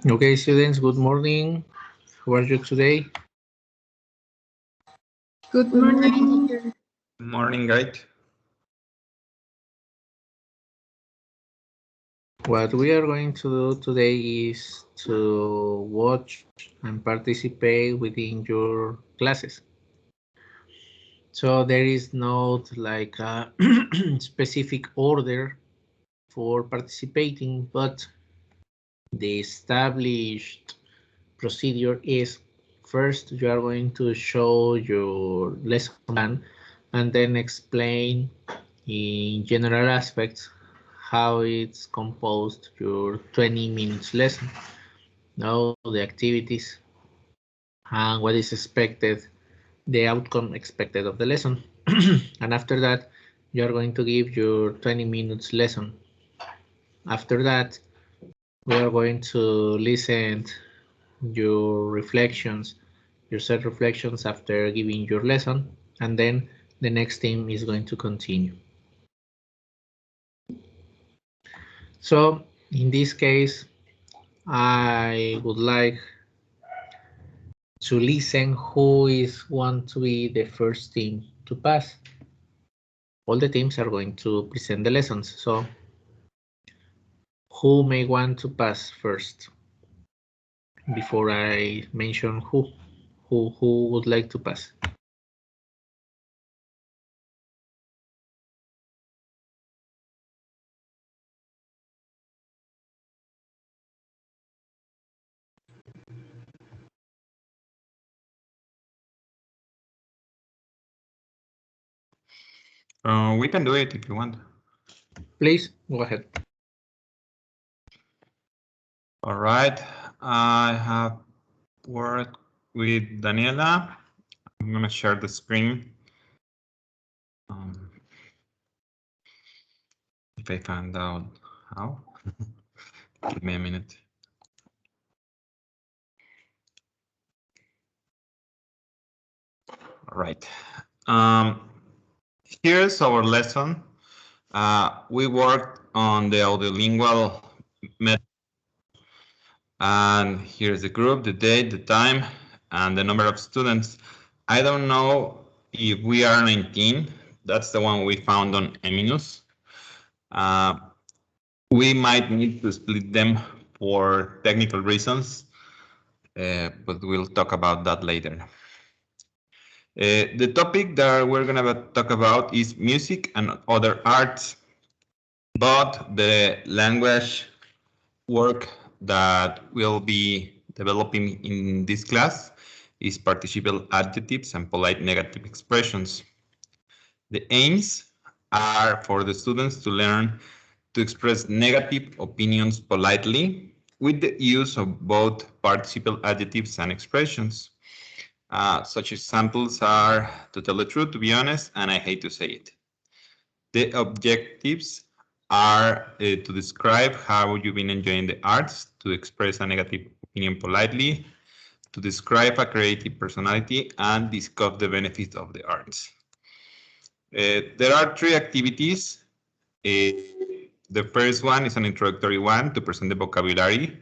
Okay, students, good morning. How are you today? Good Good morning, morning. teacher. Morning, guys. What we are going to do today is to watch and participate within your classes. So there is not like a specific order for participating, but the established procedure is first you are going to show your lesson plan and then explain in general aspects how it's composed your 20 minutes lesson. Now the activities and what is expected, the outcome expected of the lesson. And after that, you are going to give your 20 minutes lesson. After that, we are going to listen your reflections, your set reflections after giving your lesson, and then the next team is going to continue. So in this case, I would like to listen who is want to be the first team to pass. All the teams are going to present the lessons, so who may want to pass first before I mention who would like to pass? We can do it if you want. Please go ahead. All right. I have worked with Daniela. I'm going to share the screen. If I find out how. Give me a minute. All right. Here's our lesson. We worked on the audiolingual method. And here's the group, the date, the time, and the number of students. I don't know if we are 19. That's the one we found on Eminus. We might need to split them for technical reasons, but we'll talk about that later. The topic that we're going to talk about is music and other arts, but the language work that we'll be developing in this class is participial adjectives and polite negative expressions. The aims are for the students to learn to express negative opinions politely with the use of both participial adjectives and expressions. Such examples are to tell the truth, to be honest, and I hate to say it. The objectives are to describe how you've been enjoying the arts, to express a negative opinion politely, to describe a creative personality, and discuss the benefits of the arts. There are three activities. The first one is an introductory one to present the vocabulary,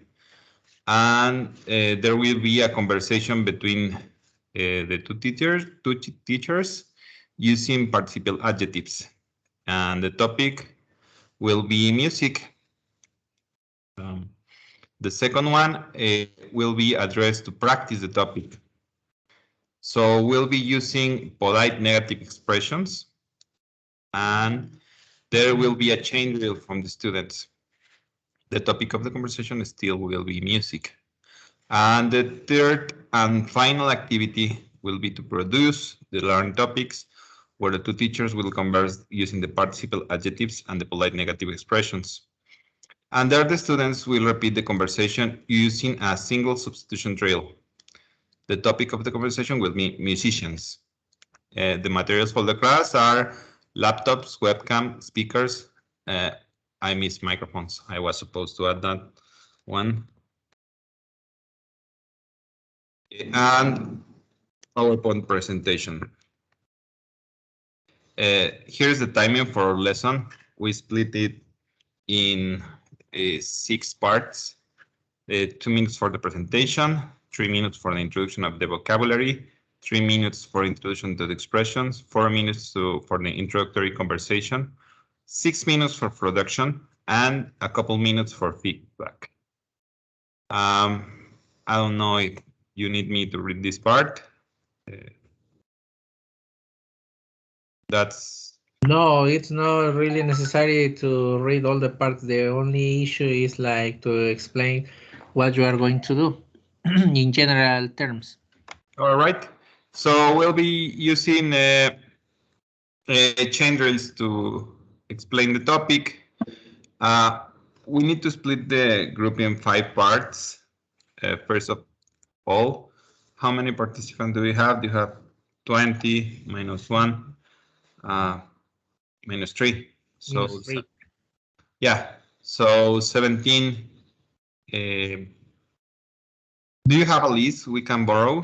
and there will be a conversation between the two teachers using participial adjectives, and the topic will be music. The second one will be addressed to practice the topic. So we'll be using polite negative expressions, and there will be a chain rule from the students. The topic of the conversation still will be music. And the third and final activity will be to produce the learned topics, where the two teachers will converse using the participial adjectives and the polite negative expressions. And there the students will repeat the conversation using a single substitution drill. The topic of the conversation will be musicians. The materials for the class are laptops, webcam, speakers. I missed microphones. I was supposed to add that one. And PowerPoint presentation. Here's the timing for our lesson. We split it in 6 parts. 2 minutes for the presentation, 3 minutes for the introduction of the vocabulary, 3 minutes for introduction to the expressions, 4 minutes for the introductory conversation, 6 minutes for production, and a couple minutes for feedback. I don't know if you need me to read this part. That's No, it's not really necessary to read all the parts. The only issue is like to explain what you are going to do in general terms. all right. So we'll be using chain drills to explain the topic. We need to split the group in 5 parts. First of all, how many participants do we have? You have 20 minus 1, minus 3. So Minus 3. yeah, so 17. Do you have a list we can borrow?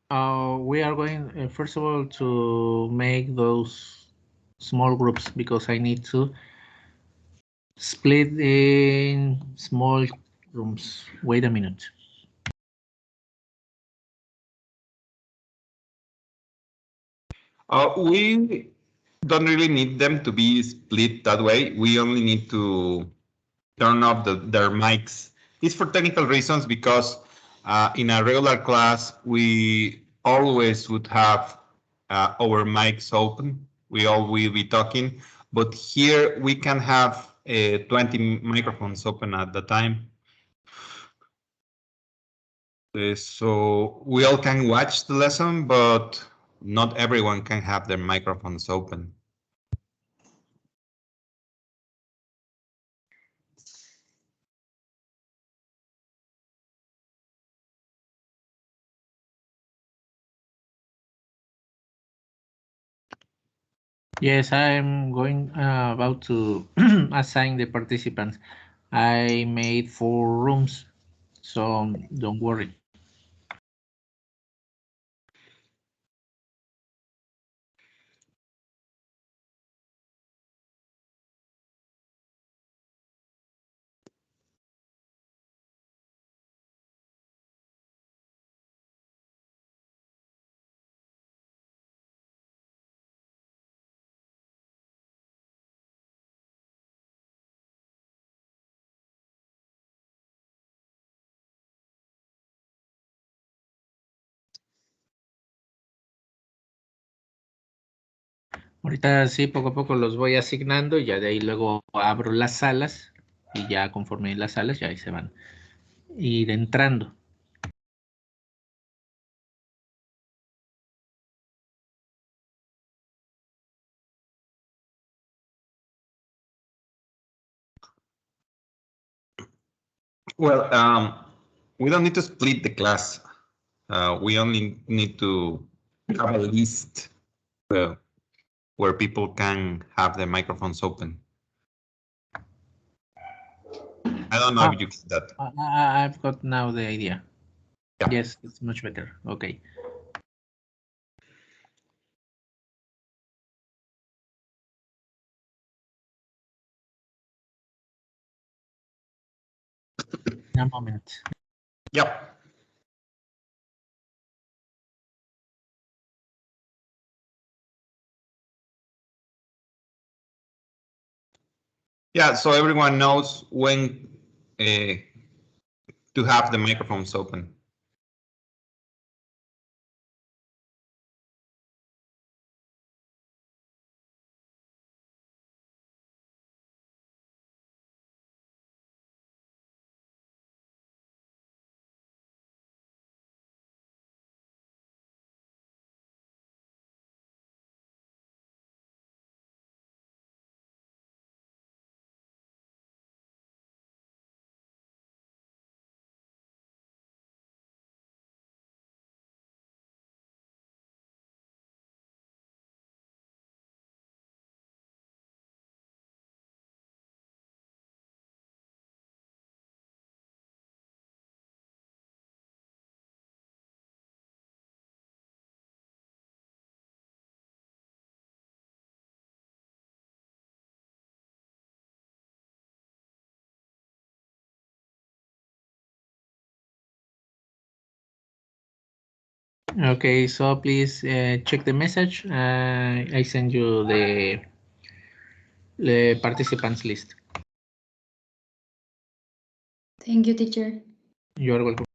We are going, first of all, to make those small groups because I need to split in small rooms. Wait a minute. We don't really need them to be split that way. We only need to turn off their mics. It's for technical reasons because in a regular class, we always would have our mics open. We all will be talking, but here we can have 20 microphones open at the time. So we all can watch the lesson, but not everyone can have their microphones open. Yes, I'm going about to assign the participants. I made 4 rooms, so don't worry. Ahorita sí, poco a poco los voy asignando y ya de ahí luego abro las salas y ya conforme las salas ya ahí se van ir entrando. Well, we don't need to split the class. We only need to have a list where people can have their microphones open. I don't know if you get that. I've got now the idea. Yeah. Yes, it's much better. Okay. A moment. Yep. Yeah, so everyone knows when to have the microphones open. Okay, so please check the message. I send you the participants list. Thank you, teacher. You are welcome.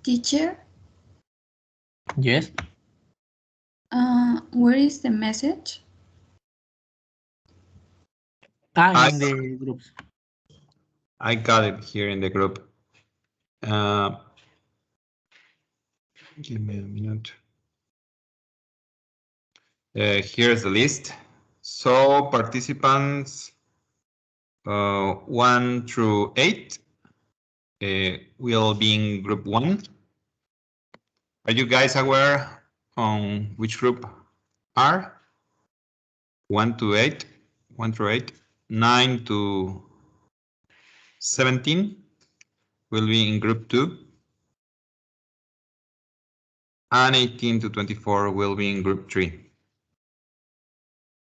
Teacher, Yes. where is the message? In the groups. I got it here in the group. Give me a minute. Here's the list. So participants 1 through 8 will be in group 1. Are you guys aware on which group are? 1 to 8, 1 through 8, 9 to 17 will be in group 2. And 18 to 24 will be in group 3.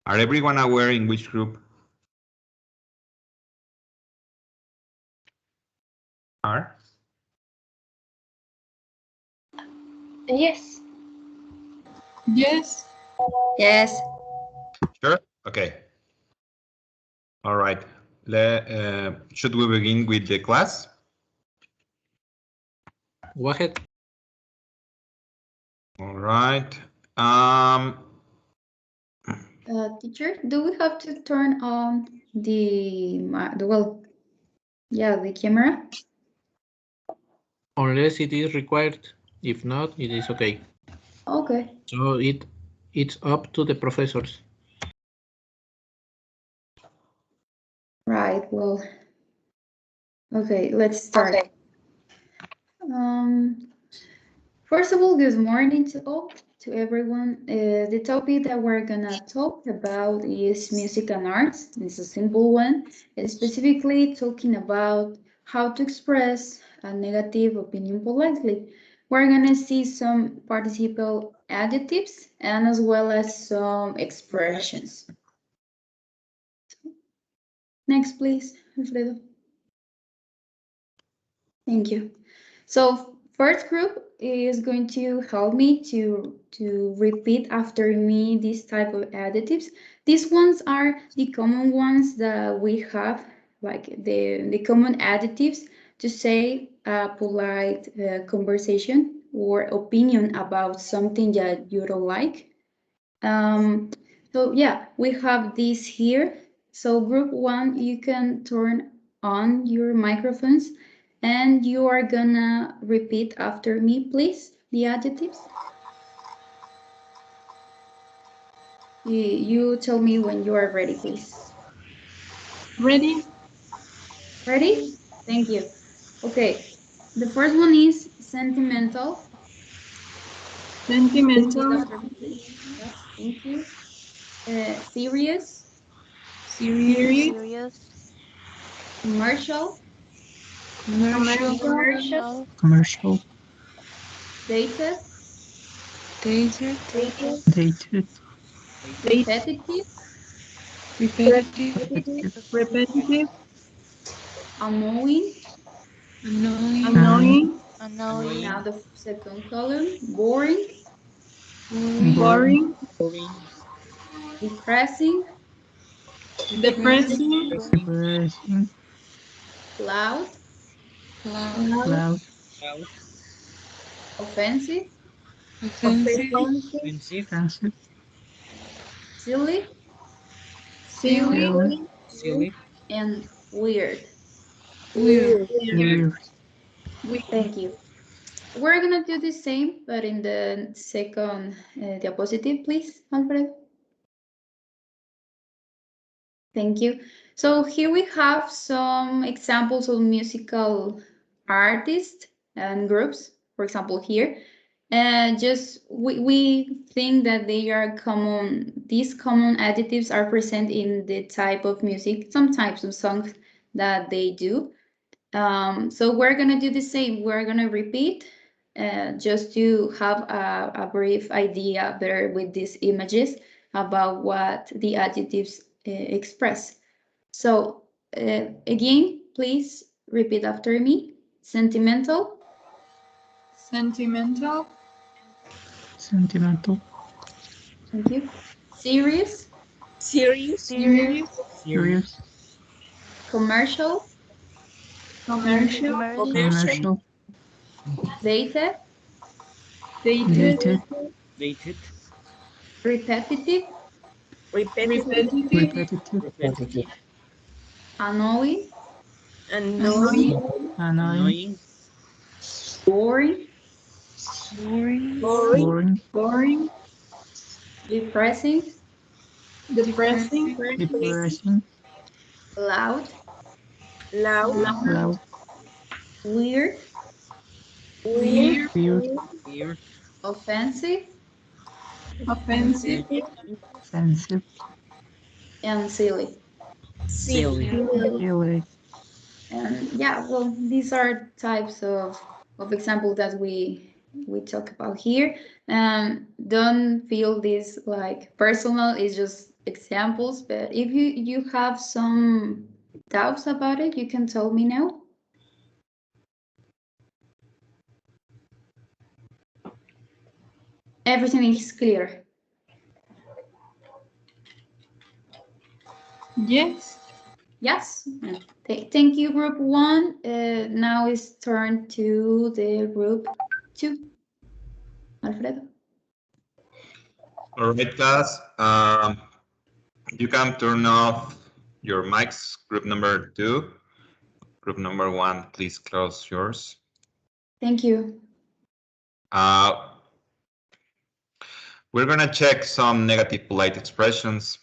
Are everyone aware in which group are? Yes. Yes. Yes. Sure. Okay. All right. Should we begin with the class? Go ahead. All right. Teacher, do we have to turn on the camera? Unless it is required. If not, it is okay. Okay. So it's up to the professors. Right. Well. Okay. Let's start. Okay. First of all, good morning to all, to everyone. The topic that we're gonna talk about is music and arts. It's a simple one. It's specifically talking about how to express a negative opinion politely. We're gonna see some participle adjectives and as well as some expressions. Next, please, Alfredo. Thank you. So first group is going to help me to repeat after me this type of adjectives. These ones are the common ones that we have, like the common adjectives to say a polite conversation or opinion about something that you don't like. So yeah, we have this here. So group 1, you can turn on your microphones and you are gonna repeat after me, please, the adjectives. You tell me when you are ready, please. Ready? Ready? Thank you. Okay, the first one is sentimental. Repeat Sentimental. after me, please. Yes, thank you. Serious. Serious. Serious, Commercial. Commercial. commercial, Commercial. Dated. Dated. dated, Dated. Repetitive. Repetitive. Repetitive. Repetitive. Annoying. Annoying. annoying, Now the second column, boring, Boring. depressing, Depressing. Depressing. loud, Loud. Loud. offensive, Offensive. Offensive. silly, Silly. Silly. and weird. Weird. Weird. Thank you. We're gonna do the same, but in the second diapositive, please, Alfred. Thank you. So here we have some examples of musical artists and groups, for example, here. And just we think that they are common, these common adjectives are present in the type of music, some types of songs that they do. So we're gonna do the same. We're gonna repeat just to have a brief idea there with these images about what the adjectives express. So again, please repeat after me. Sentimental. Sentimental. Sentimental. Thank you. Serious. Serious. Serious. Commercial. Commercial. Commercial. Dated. Dated. Dated. Repetitive. Repetitive. Repetitive. Annoying. Annoying. Annoying. Boring. Boring. Boring. Depressing. Depressing. Depressing. Loud. Loud. Weird. Weird. Weird. Offensive. Offensive. Offensive. And silly. Silly. And yeah, well, these are types of examples that we talk about here. Don't feel this like personal, it's just examples, but if you have some doubts about it, you can tell me now. Everything is clear. Yes. Yes. Thank you, group 1. Now it's turn to the group 2. Alfredo. All right, class. You can turn off your mics, group number 2. Group number 1, please close yours. Thank you. We're gonna check some negative polite expressions.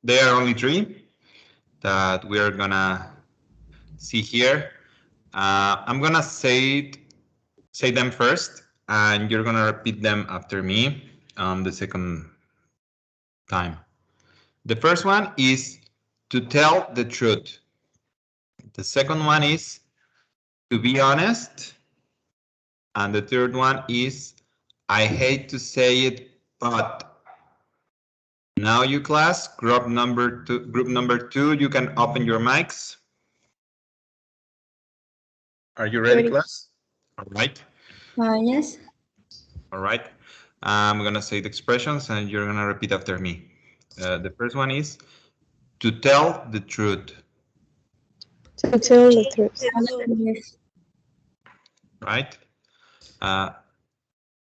There are only 3 that we are gonna see here. I'm gonna say them first, and you're gonna repeat them after me the second time. The first one is to tell the truth. The second one is to be honest. And the third one is I hate to say it, but. Now you class, group number 2, you can open your mics. Are you ready, class? All right. Yes. All right. I'm gonna say the expressions and you're gonna repeat after me. The first one is to tell the truth. To tell the truth. Right.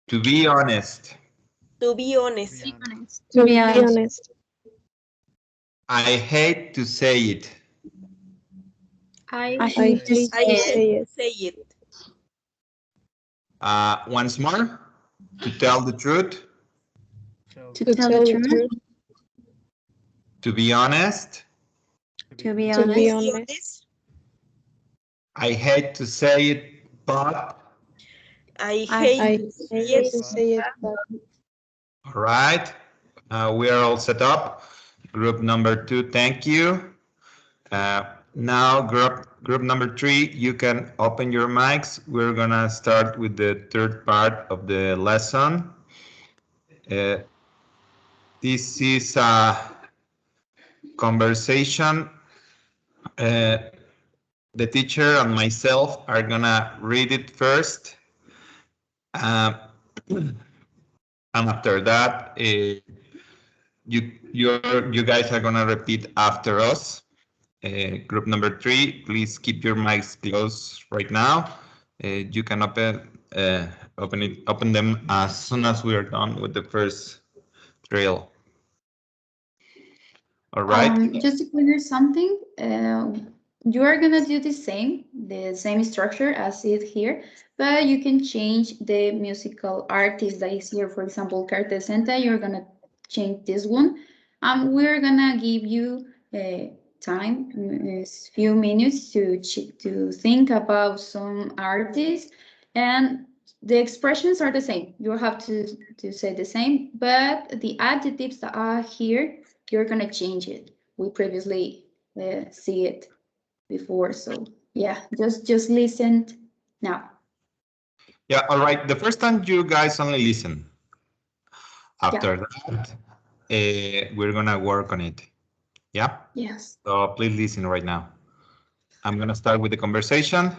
To be honest. To be honest. To be honest. I hate to say it. I hate to say it. Once more. To tell the truth. To tell the truth. To be honest. To be honest. I hate to say it, but. I hate to say it, but. All right. We are all set up. Group number 2, thank you. Now group number 3, you can open your mics. We're gonna start with the third part of the lesson. This is a conversation. The teacher and myself are gonna read it first. And after that, you guys are gonna repeat after us. Group number 3, please keep your mics closed right now. You can open them as soon as we are done with the first drill. All right. Just to clear something, you are gonna do the same structure as it here, but you can change the musical artist that is here. For example, Carte Senta, you're gonna change this one. We're gonna give you time, a few minutes to think about some artists, and the expressions are the same. You have to say the same, but the adjectives that are here, you're gonna change it. We previously see it before, so yeah, just listen now. Yeah, all right. The first time you guys only listen. After that, we're gonna work on it. Yeah? Yes. So please listen right now. I'm gonna start with the conversation.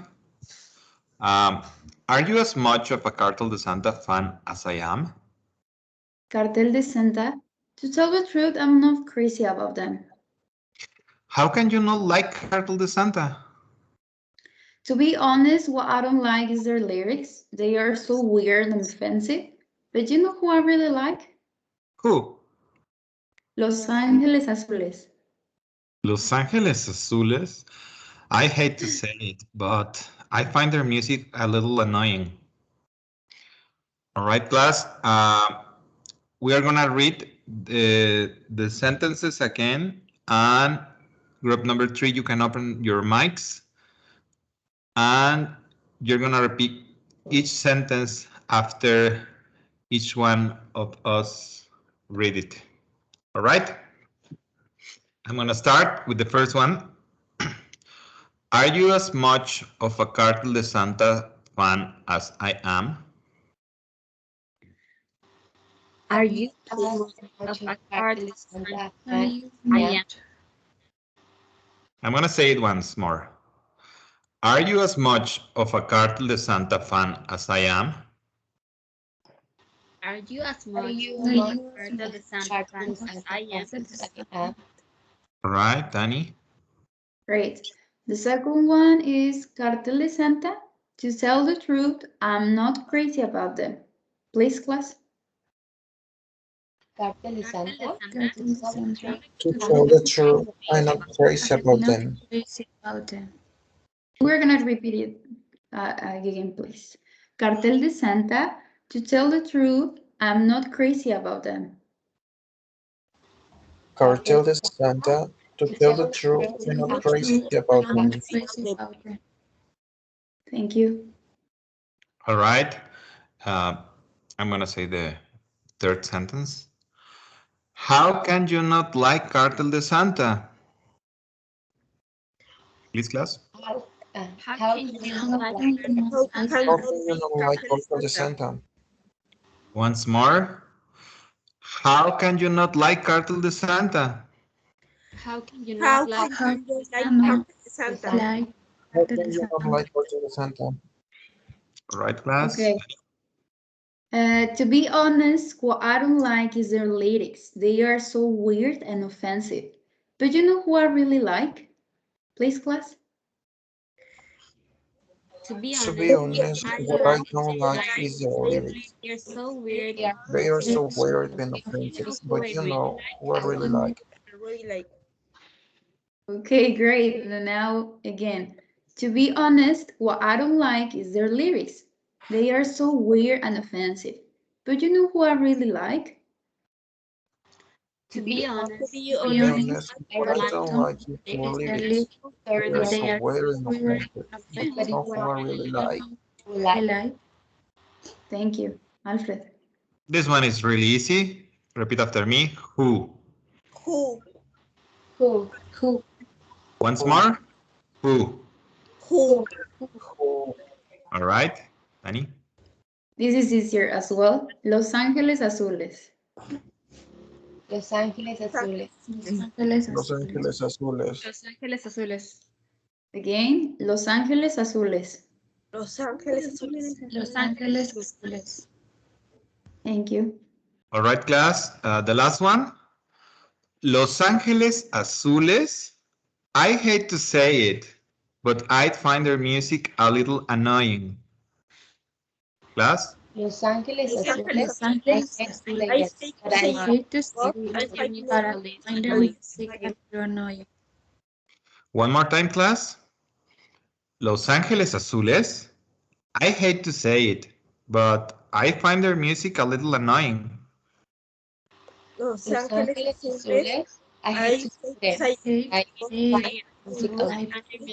Are you as much of a Cartel de Santa fan as I am? Cartel de Santa. To tell the truth, I'm not crazy about them. How can you not like Cartel de Santa? To be honest, what I don't like is their lyrics. They are so weird and offensive. But you know who I really like? Who? Los Ángeles Azules. Los Angeles Azules? I hate to say it, but I find their music a little annoying. All right, class. We are gonna read the sentences again, and group number 3, you can open your mics, and you're gonna repeat each sentence after each one of us read it. All right? I'm gonna start with the first one. Are you as much of a Cartel de Santa fan as I am? Are you as much of a Cartel de Santa fan as I am? I'm gonna say it once more. Are you as much of a Cartel de Santa fan as I am? Are you as much of a Cartel de Santa fan as I am? All right, Danny. Great. The second one is Cartel de Santa. To tell the truth, I'm not crazy about them. Please, class. Cartel de Santa. To tell the truth, I'm not crazy about them. We're gonna repeat it again, please. Cartel de Santa. To tell the truth, I'm not crazy about them. Cartel de Santa. To tell the truth, I'm not crazy about them. Thank you. All right. I'm gonna say the third sentence. How can you not like Cartel de Santa? Please, class. How can you not like How can you not like Cartel de Santa? Once more. How can you not like Cartel de Santa? How can you How not like can you like Cartel de Santa? How can you not like Cartel de Santa? All right, class. Okay. To be honest, what I don't like is their lyrics. They are so weird and offensive. But you know who I really like? Please, class. To be To be honest, honest, what I don't like is their lyrics. they're so weird. They are so weird and offensive, but you know who I really like. I really like. Okay, great. And now again, to be honest, what I don't like is their lyrics. They are so weird and offensive. But you know who I really like? To be honest, To be honest, what I don't like is their lyrics. They are so weird and offensive, but you know who I really like. Thank you, Alfred. This one is really easy. Repeat after me. Who? Who? Who? Once more. Who? Who? All right, Danny. This is easier as well. Los Ángeles Azules. Los Ángeles Azules. Los Ángeles Azules. Los Ángeles Azules. Again, Los Ángeles Azules. Los Ángeles Azules. Los Ángeles Azules. Thank you. All right, class. The last one. Los Angeles Azules. I hate to say it, but I find their music a little annoying. Class? Los Ángeles Azules. Los Ángeles Azules. I hate to say it, but I find their music annoying. One more time, class. Los Angeles Azules. I hate to say it, but I find their music a little annoying. Los Ángeles Azules. I hate to say it, but I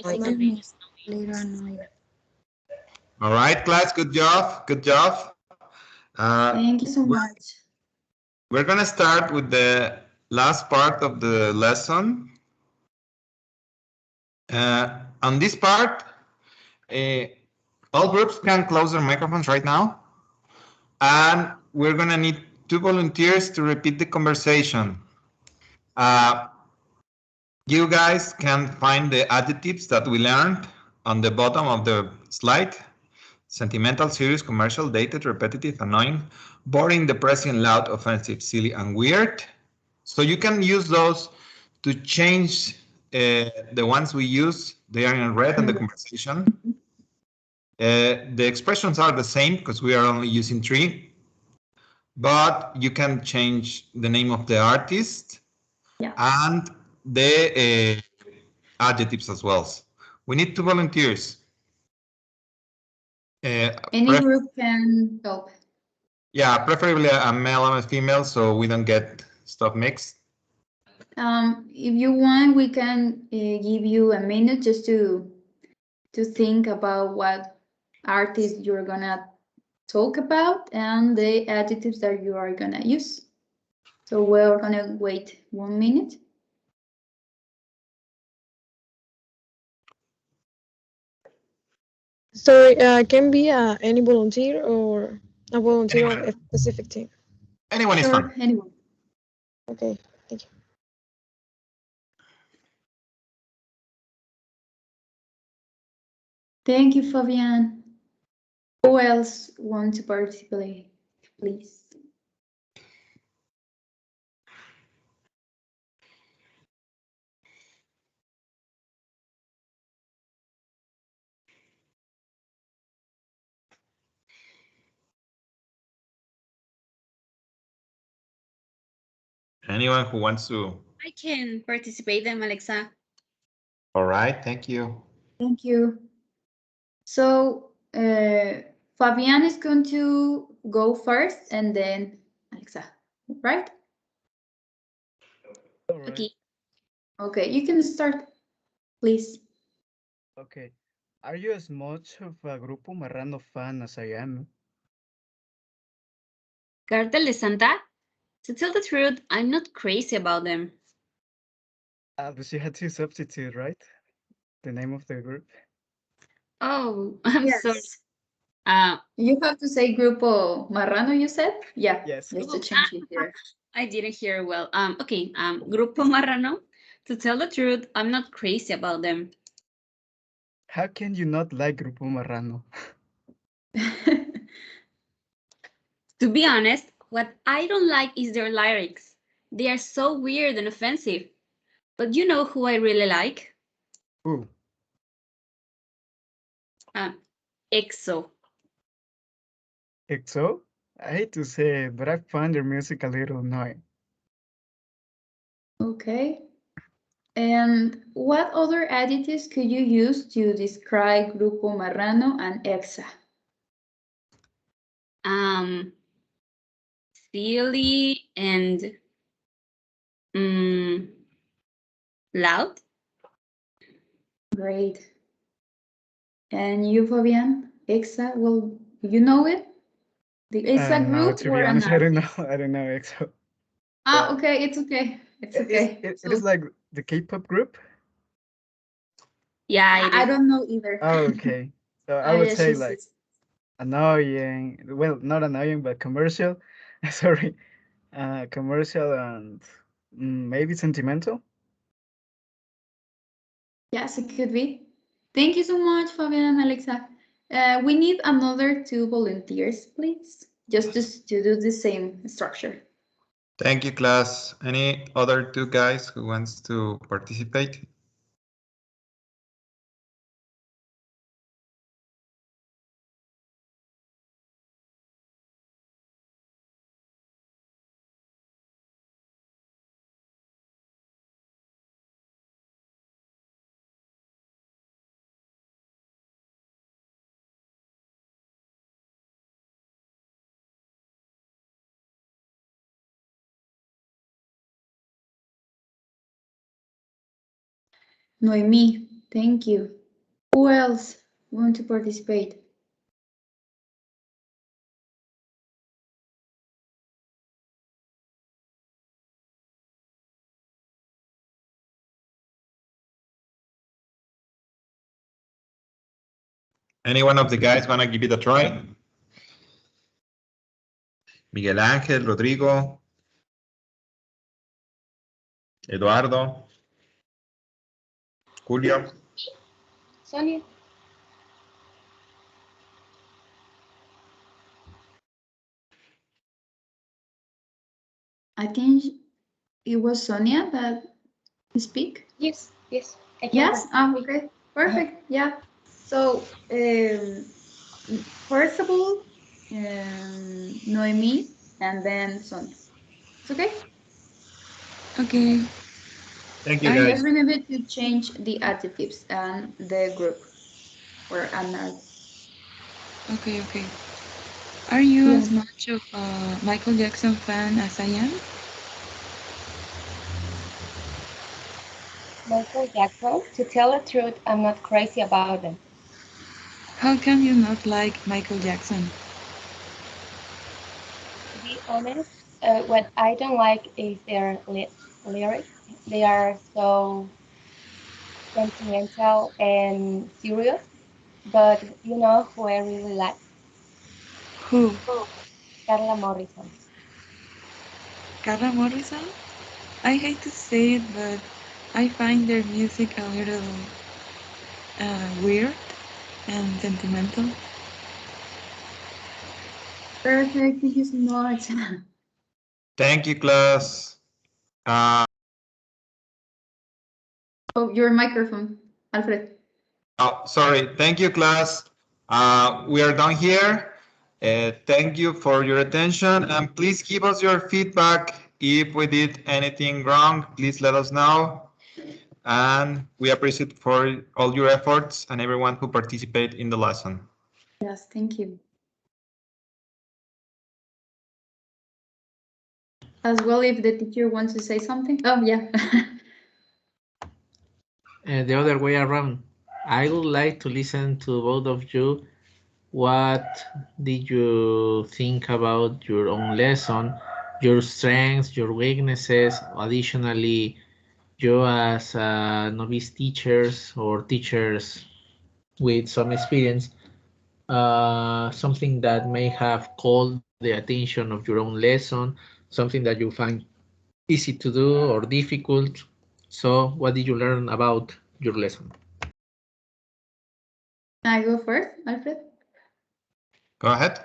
find their music annoying. All right, class. Good job. Good job. Thank you so much. We're gonna start with the last part of the lesson. On this part, all groups can close their microphones right now. And we're gonna need 2 volunteers to repeat the conversation. You guys can find the adjectives that we learned on the bottom of the slide. Sentimental, serious, commercial, dated, repetitive, annoying, boring, depressing, loud, offensive, silly, and weird. So you can use those to change the ones we use. They are in red in the conversation. The expressions are the same because we are only using 3. But you can change the name of the artist and the adjectives as well. We need 2 volunteers. Any group can help. Yeah, preferably a male and a female so we don't get stuff mixed. If you want, we can give you a minute just to think about what artist you're gonna talk about and the adjectives that you are gonna use. So we're gonna wait 1 minute. So can be any volunteer or a volunteer of a specific team. Anyone is fine. Anyone. Okay, thank you. Thank you, Fabian. Who else wants to participate, please? Anyone who wants to? I can participate then, Alexa. All right, thank you. Thank you. So Fabian is going to go first and then Alexa, right? Okay. Okay, you can start, please. Okay. Are you as much of a Grupo Marrano fan as I am? Cartel de Santa? To tell the truth, I'm not crazy about them. But you had to substitute, right? The name of the group? Oh, I'm sorry. You have to say Grupo Marrano, you said? Yeah. Yes. Just to change it here. I didn't hear well. Okay, Grupo Marrano. To tell the truth, I'm not crazy about them. How can you not like Grupo Marrano? To be honest, what I don't like is their lyrics. They are so weird and offensive. But you know who I really like? Who? EXO. EXO? I hate to say it, but I find their music a little annoying. Okay. And what other adjectives could you use to describe Grupo Marrano and EXA? Silly and loud. Great. And you, Fabian? EXA, well, you know it? The EXA No, group to or be honest, an I don't know. artist? I don't know EXO. Okay, it's okay. It's okay. It is like the K-pop group? Yeah, I don't know either. Oh, okay. So I would say like annoying. Well, not annoying, but commercial. Sorry. Commercial and maybe sentimental. Yes, it could be. Thank you so much, Fabian and Alexa. We need another 2 volunteers, please, just to do the same structure. Thank you, class. Any other 2 guys who wants to participate? Noemi, thank you. Who else want to participate? Any one of the guys want to give it a try? Miguel Ángel, Rodrigo, Eduardo, Julio. Sonia. I think it was Sonia that speak. Yes. I can Yes. Okay. Perfect. Yeah. So, first of all, Noemi, and then Sonia. It's okay. Okay. Thank you, And just guys. remember to change the adjectives and the group or another. Okay. Okay. Are you Yeah. as much of a Michael Jackson fan as I am? Michael Jackson. To tell the truth, I'm not crazy about them. How can you not like Michael Jackson? To be honest, what I don't like is their lyrics. They are so sentimental and serious. But you know who I really like? Who? Carla Morrison. Carla Morrison? I hate to say it, but I find their music a little weird and sentimental. Perfect. Thank you so much. Thank you, class. Oh, your microphone, Alfred. Oh, sorry. Thank you, class. We are done here. Thank you for your attention, and please give us your feedback. If we did anything wrong, please let us know. And we appreciate for all your efforts and everyone who participated in the lesson. Yes, thank you. As well, if the teacher wants to say something. Oh, yeah. The other way around. I would like to listen to both of you. What did you think about your own lesson, your strengths, your weaknesses? Additionally, you as novice teachers or teachers with some experience, something that may have called the attention of your own lesson, something that you find easy to do or difficult. So, what did you learn about your lesson? I go first, Alfred. Go ahead.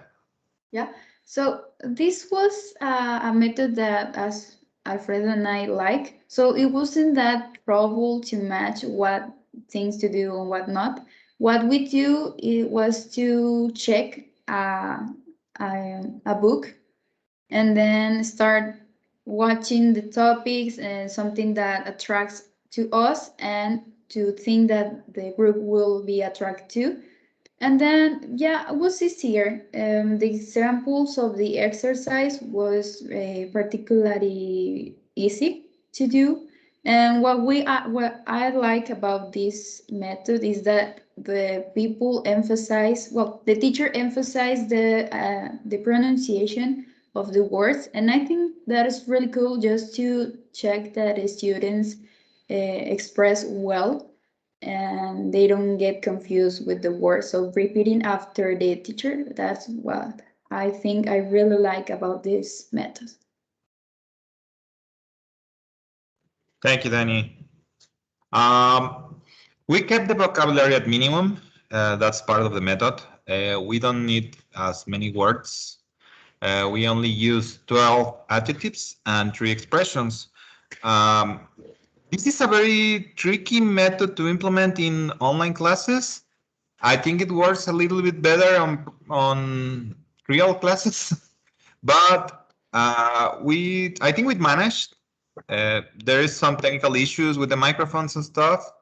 Yeah. So this was a method that, as Alfred and I like. So it wasn't that trouble to match what things to do and what not. What we do it was to check a book and then start watching the topics and something that attracts to us and to think that the group will be attracted to. And then, yeah, it was easier. The examples of the exercise was particularly easy to do. And what I like about this method is that the people emphasize, well, the teacher emphasized the pronunciation of the words, and I think that is really cool just to check that the students express well and they don't get confused with the words. So repeating after the teacher, that's what I think I really like about this method. Thank you, Danny. We kept the vocabulary at minimum. That's part of the method. We don't need as many words. We only use 12 adjectives and 3 expressions. This is a very tricky method to implement in online classes. I think it works a little bit better on real classes, but I think we managed. There is some technical issues with the microphones and stuff,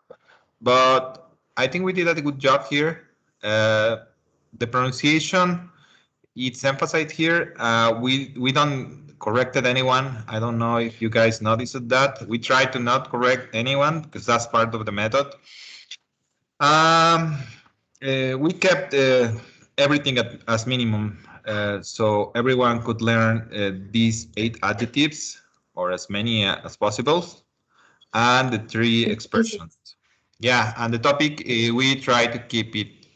but I think we did a good job here. The pronunciation, it's emphasized here. We don't corrected anyone. I don't know if you guys noticed that. We try to not correct anyone because that's part of the method. We kept everything as minimum, so everyone could learn these 8 adjectives or as many as possible, and the 3 expressions. Yeah, and the topic we try to keep it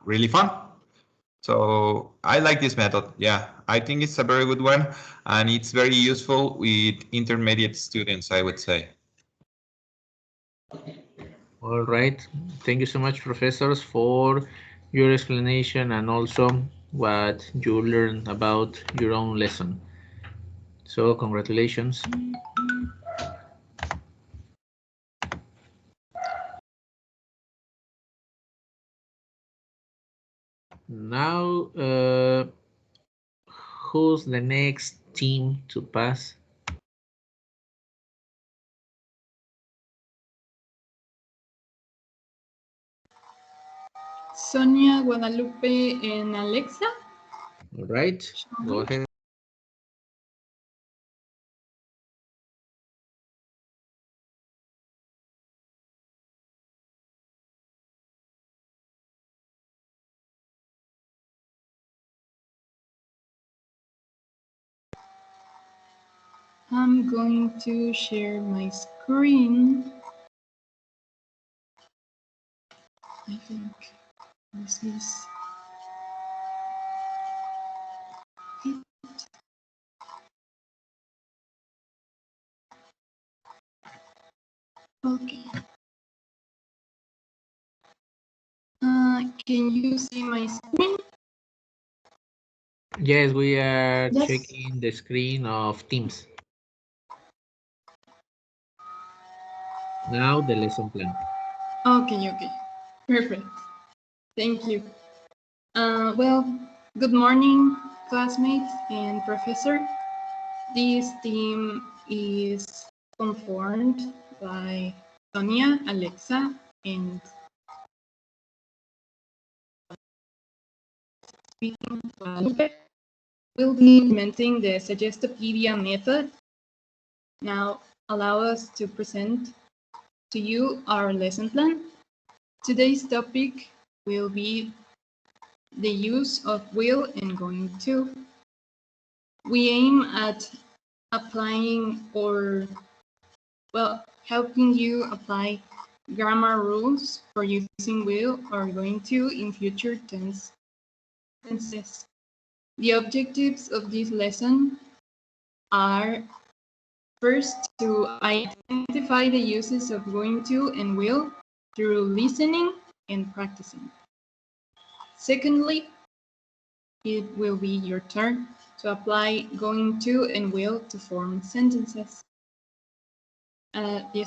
really fun. So I like this method. Yeah, I think it's a very good one, and it's very useful with intermediate students, I would say. All right. Thank you so much, professors, for your explanation and also what you learned about your own lesson. So congratulations. Now, who's the next team to pass? Sonia, Guadalupe, and Alexa. All right, go ahead. I'm going to share my screen. I think this is it. Okay. Can you see my screen? Yes, we are Yes. checking the screen of Teams. Now the lesson plan. Okay, perfect. Thank you. Well, good morning, classmates and professor. This team is conformed by Sonia, Alexa, and Guadalupe. We'll be implementing the Suggestopedia method. Now, allow us to present to you our lesson plan. Today's topic will be the use of will and going to. We aim at applying helping you apply grammar rules for using will or going to in future tenses. The objectives of this lesson are first to identify the uses of going to and will through listening and practicing. Secondly, it will be your turn to apply going to and will to form sentences. The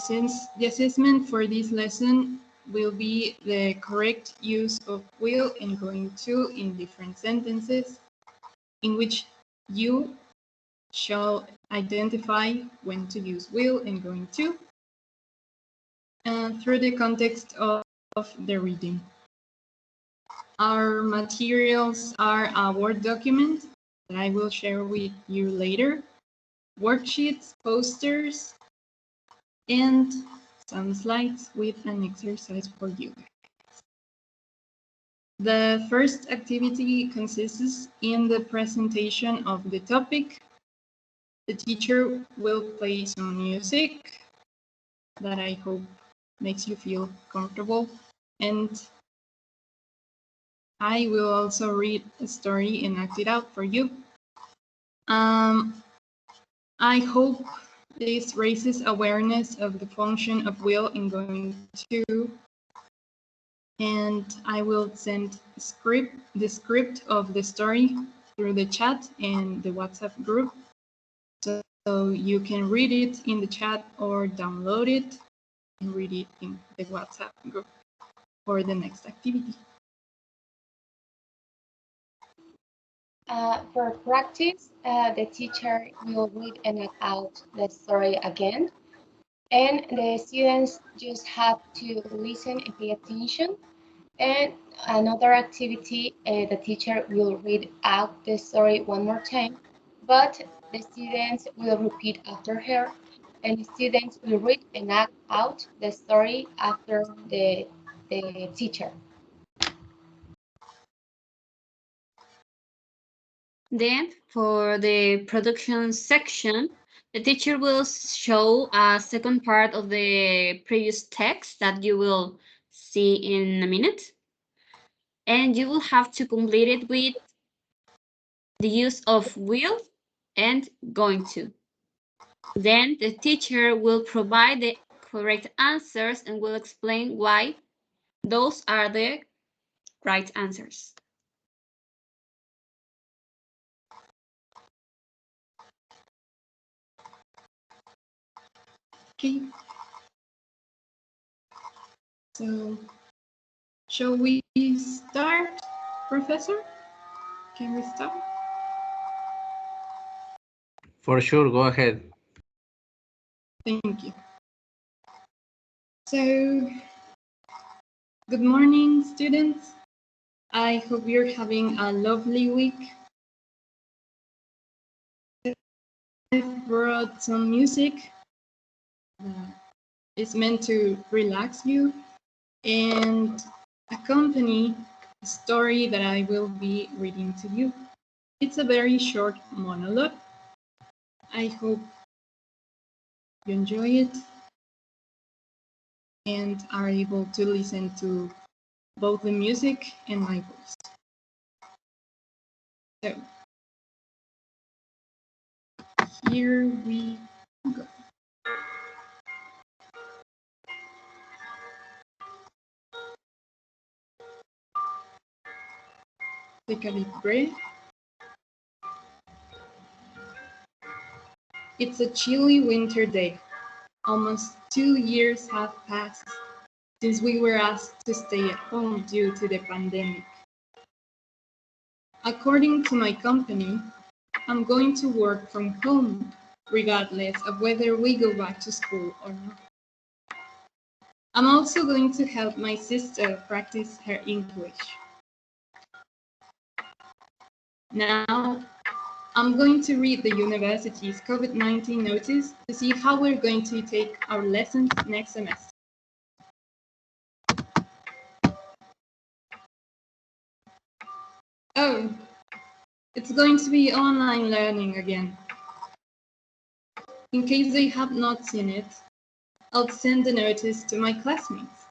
assessment for this lesson will be the correct use of will and going to in different sentences, in which you shall identify when to use will and going to, through the context of the reading. Our materials are a Word document that I will share with you later, worksheets, posters, and some slides with an exercise for you. The first activity consists in the presentation of the topic. The teacher will play some music that I hope makes you feel comfortable, and I will also read a story and act it out for you. I hope this raises awareness of the function of will in going to, and I will send the script of the story through the chat and the WhatsApp group, so you can read it in the chat or download it and read it in the WhatsApp group for the next activity. For practice, the teacher will read and act out the story again, and the students just have to listen and pay attention. And another activity, the teacher will read out the story one more time, but the students will repeat after her, and the students will read and act out the story after the teacher. Then, for the production section, the teacher will show a second part of the previous text that you will see in a minute. and you will have to complete it with the use of will and going to. Then the teacher will provide the correct answers and will explain why those are the right answers. Okay. So, shall we start, Professor? Can we start? For sure, go ahead. Thank you. So, good morning, students. I hope you're having a lovely week. I've brought some music that is meant to relax you and accompany a story that I will be reading to you. It's a very short monologue. I hope you enjoy it and are able to listen to both the music and my voice. So, here we go. Take a deep breath. It's a chilly winter day. Almost 2 years have passed since we were asked to stay at home due to the pandemic. According to my company, I'm going to work from home, regardless of whether we go back to school or not. I'm also going to help my sister practice her English. Now, I'm going to read the university's COVID-19 notice to see how we're going to take our lessons next semester. Oh, it's going to be online learning again. In case they have not seen it, I'll send the notice to my classmates.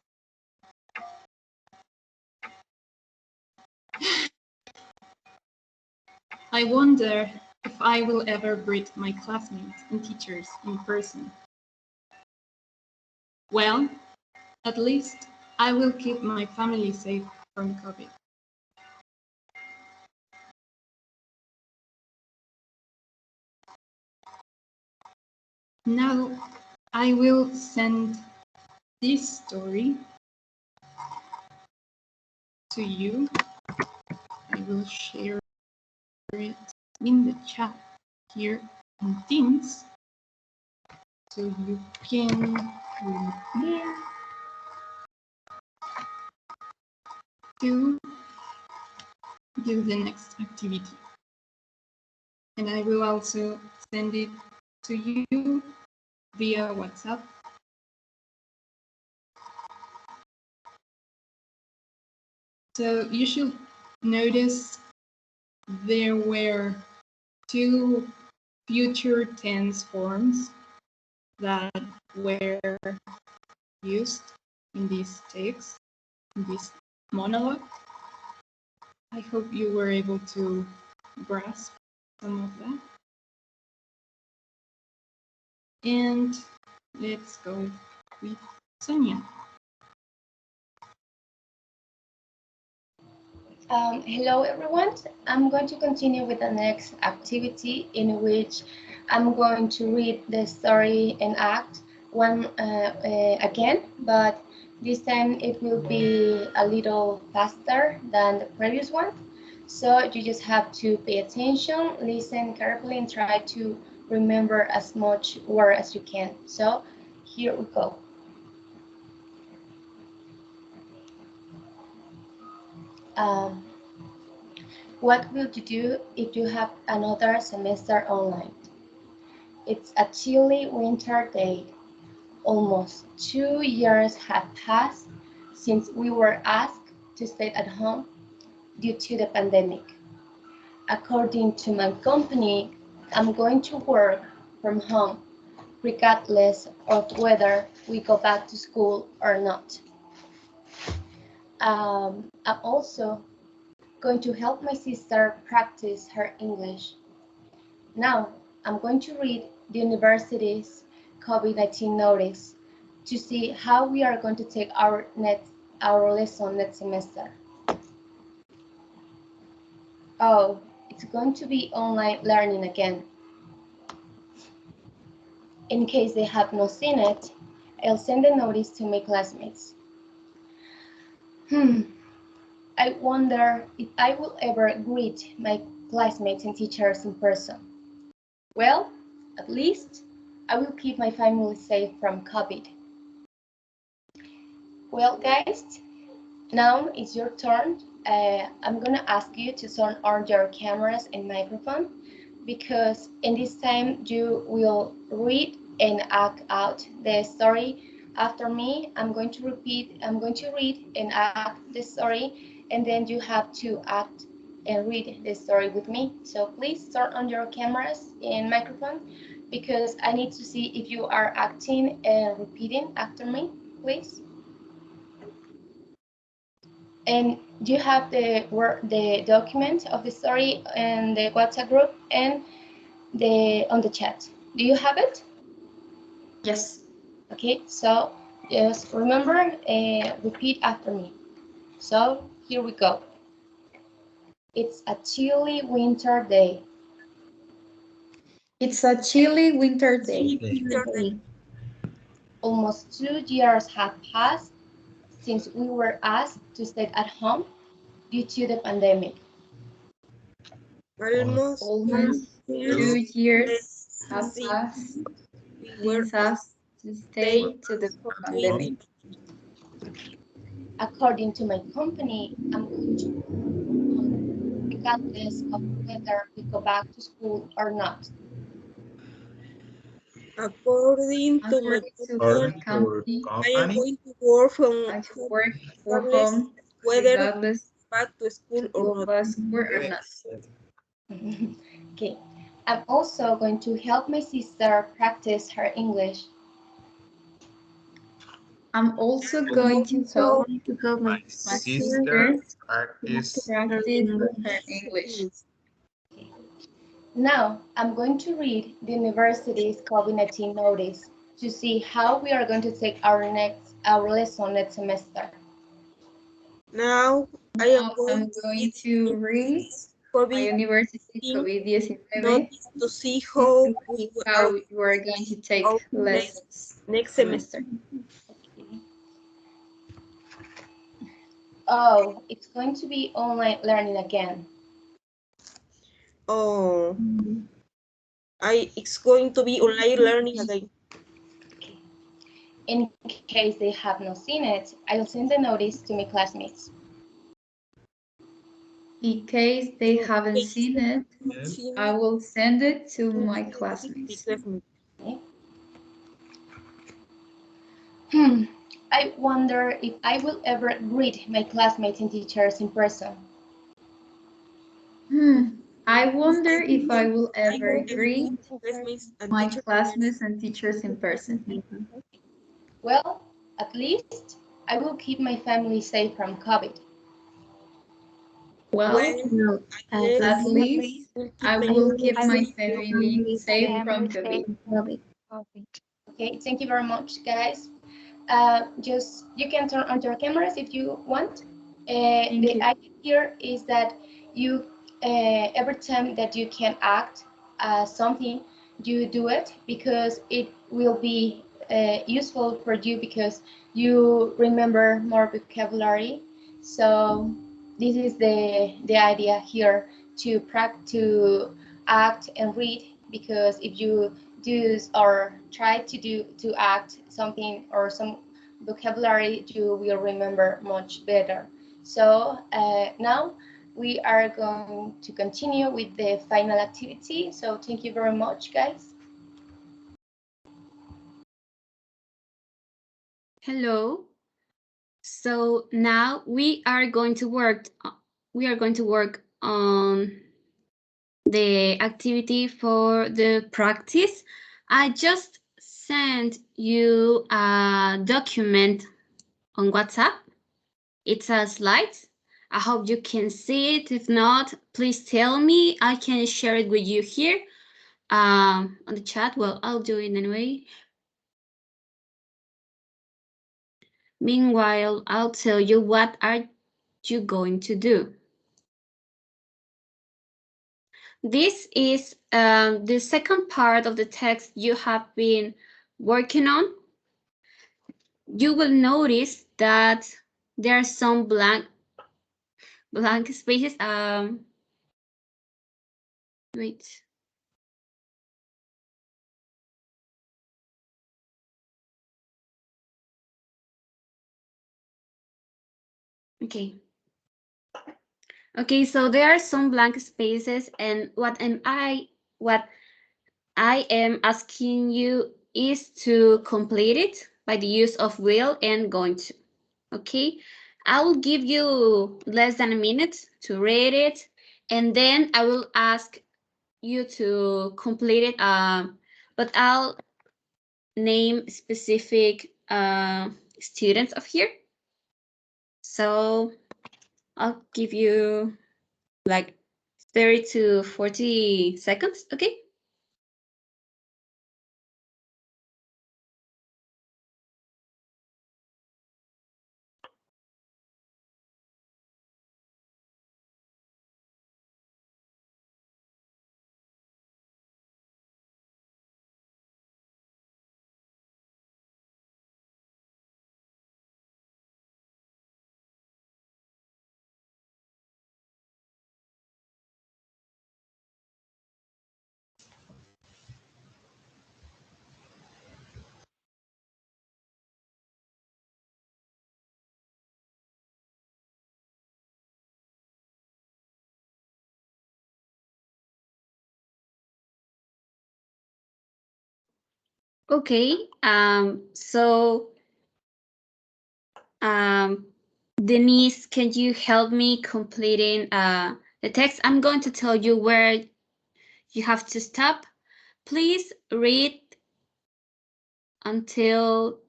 I wonder if I will ever greet my classmates and teachers in person. Well, at least I will keep my family safe from COVID. Now, I will send this story to you. I will share it in the chat here in Teams, so you can read there to do the next activity. And I will also send it to you via WhatsApp. So you should notice there were 2 future tense forms that were used in this text, in this monologue. I hope you were able to grasp some of that. And let's go with Sonia. Hello everyone, I'm going to continue with the next activity in which I'm going to read the story and act again, but this time it will be a little faster than the previous one. So you just have to pay attention, listen carefully, and try to remember as much word as you can. So here we go. What will you do if you have another semester online? It's a chilly winter day. Almost 2 years have passed since we were asked to stay at home due to the pandemic. According to my company, I'm going to work from home regardless of whether we go back to school or not. I'm also going to help my sister practice her English. Now, I'm going to read the university's COVID-19 notice to see how we are going to take our lesson next semester. Oh, it's going to be online learning again. In case they have not seen it, I'll send a notice to my classmates. I wonder if I will ever greet my classmates and teachers in person. Well, at least I will keep my family safe from COVID. Well, guys, now it's your turn. I'm gonna ask you to turn on your cameras and microphone because in this time you will read and act out the story after me. I'm going to read and act the story, and then you have to act and read the story with me. So please turn on your cameras and microphone because I need to see if you are acting and repeating after me, please. And you have the document of the story in the WhatsApp group and on the chat. Do you have it? Yes. Okay, so just remember, repeat after me. So here we go. It's a chilly winter day. It's a chilly winter day. Almost 2 years have passed since we were asked to stay at home due to the pandemic. Almost 2 years have passed since us to stay to the pandemic. According to my company, I'm going to regardless of whether we go back to school or not. According to my company, I am going to work from home regardless back to school or not. Okay. I'm also going to help my sister practice her English. I'm also going to help my sister practice her English. Now, I'm going to read the university's COVID-19 notice to see how we are going to take our lesson next semester. Now, I am going to read my university COVID-19 notice to see how we are going to take lessons next semester. Okay. Oh, it's going to be online learning again. Oh, it's going to be online learning again. Okay. In case they have not seen it, I'll send a notice to my classmates. In case they haven't seen it, I will send it to my classmates. Okay. I wonder if I will ever greet my classmates and teachers in person. I wonder if I will ever greet my classmates and teachers in person. Well, at least I will keep my family safe from COVID. Well, at least I will keep my family safe from COVID. Okay, thank you very much, guys. Just you can turn on your cameras if you want. The idea here is that you every time that you can act something, you do it because it will be useful for you because you remember more vocabulary. So this is the idea here to practice to act and read because if you do or try to act something or some vocabulary, you will remember much better. So now we are going to continue with the final activity. So thank you very much, guys. Hello. So now we are going to work on the activity for the practice. I just sent you a document on WhatsApp. It's a slide. I hope you can see it. If not, please tell me. I can share it with you here on the chat. Well, I'll do it anyway. Meanwhile, I'll tell you what are you going to do. This is the second part of the text you have been working on. You will notice that there are some blank spaces. Wait. Okay. Okay, so there are some blank spaces, and what I am asking you is to complete it by the use of will and going to. Okay, I will give you less than a minute to read it, and then I will ask you to complete it. But I'll name specific students of here. So I'll give you like 30 to 40 seconds, okay? Okay, so Denise, can you help me completing the text? I'm going to tell you where you have to stop. Please read until,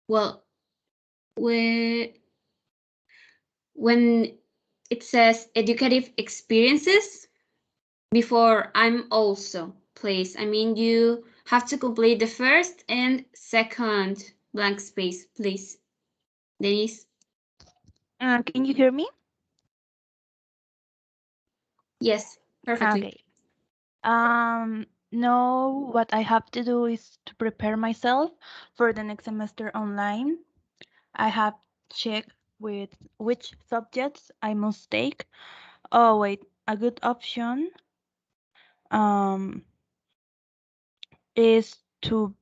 well, when it says educative experiences before I'm also, please. I mean, you have to complete the first and second blank space, please. Denise? Can you hear me? Yes, perfectly. Okay. No, what I have to do is to prepare myself for the next semester online. I have checked with which subjects I must take. Oh, wait, a good option is to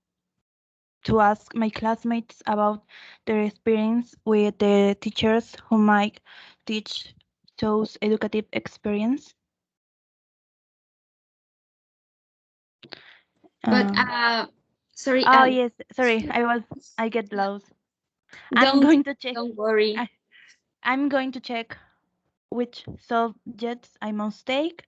ask my classmates about their experience with the teachers who might teach those educative experience. But sorry. Oh yes, sorry, I get lost. I'm going to check. Don't worry. I'm going to check which subjects I must take.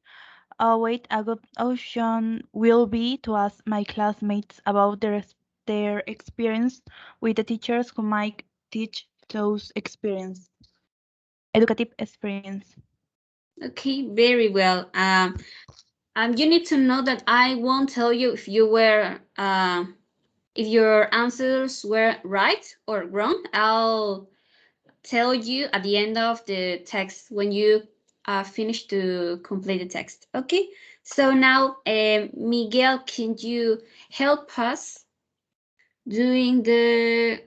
Oh wait, a good option will be to ask my classmates about their experience with the teachers who might teach those educative experience. Okay, very well. You need to know that I won't tell you if you were if your answers were right or wrong. I'll tell you at the end of the text when you finish to complete the text. Okay. So now, Miguel, can you help us doing the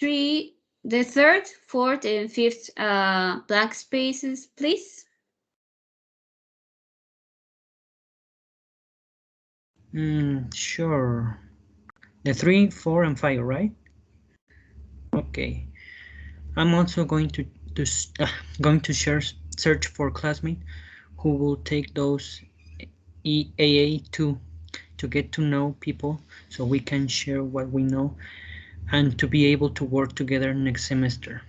third, fourth, and fifth blank spaces, please? Sure. The 3, 4, and 5, right? Okay. I'm also going to search for classmates who will take those EAA too, to get to know people so we can share what we know and to be able to work together next semester.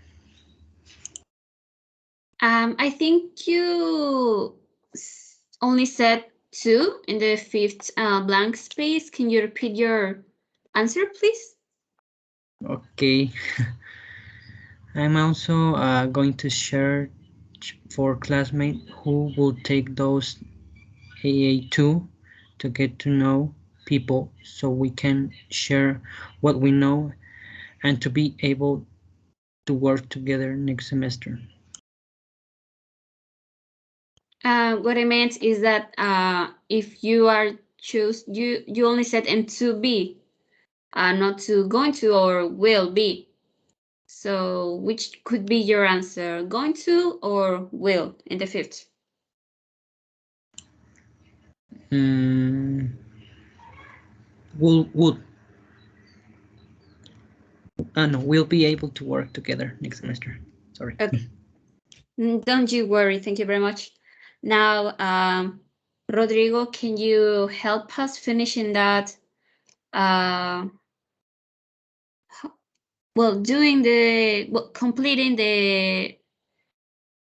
I think you only said 2 in the fifth blank space. Can you repeat your answer, please? Okay. I'm also going to share for classmates who will take those AA2 to get to know people so we can share what we know and to be able to work together next semester. What I meant is that if you are you only set M2B, not to going to or will be. So which could be your answer, going to or will in the fifth? Would no, we'll be able to work together next semester. Sorry. Okay. Don't you worry. Thank you very much. Now, Rodrigo, can you help us finishing that? Completing the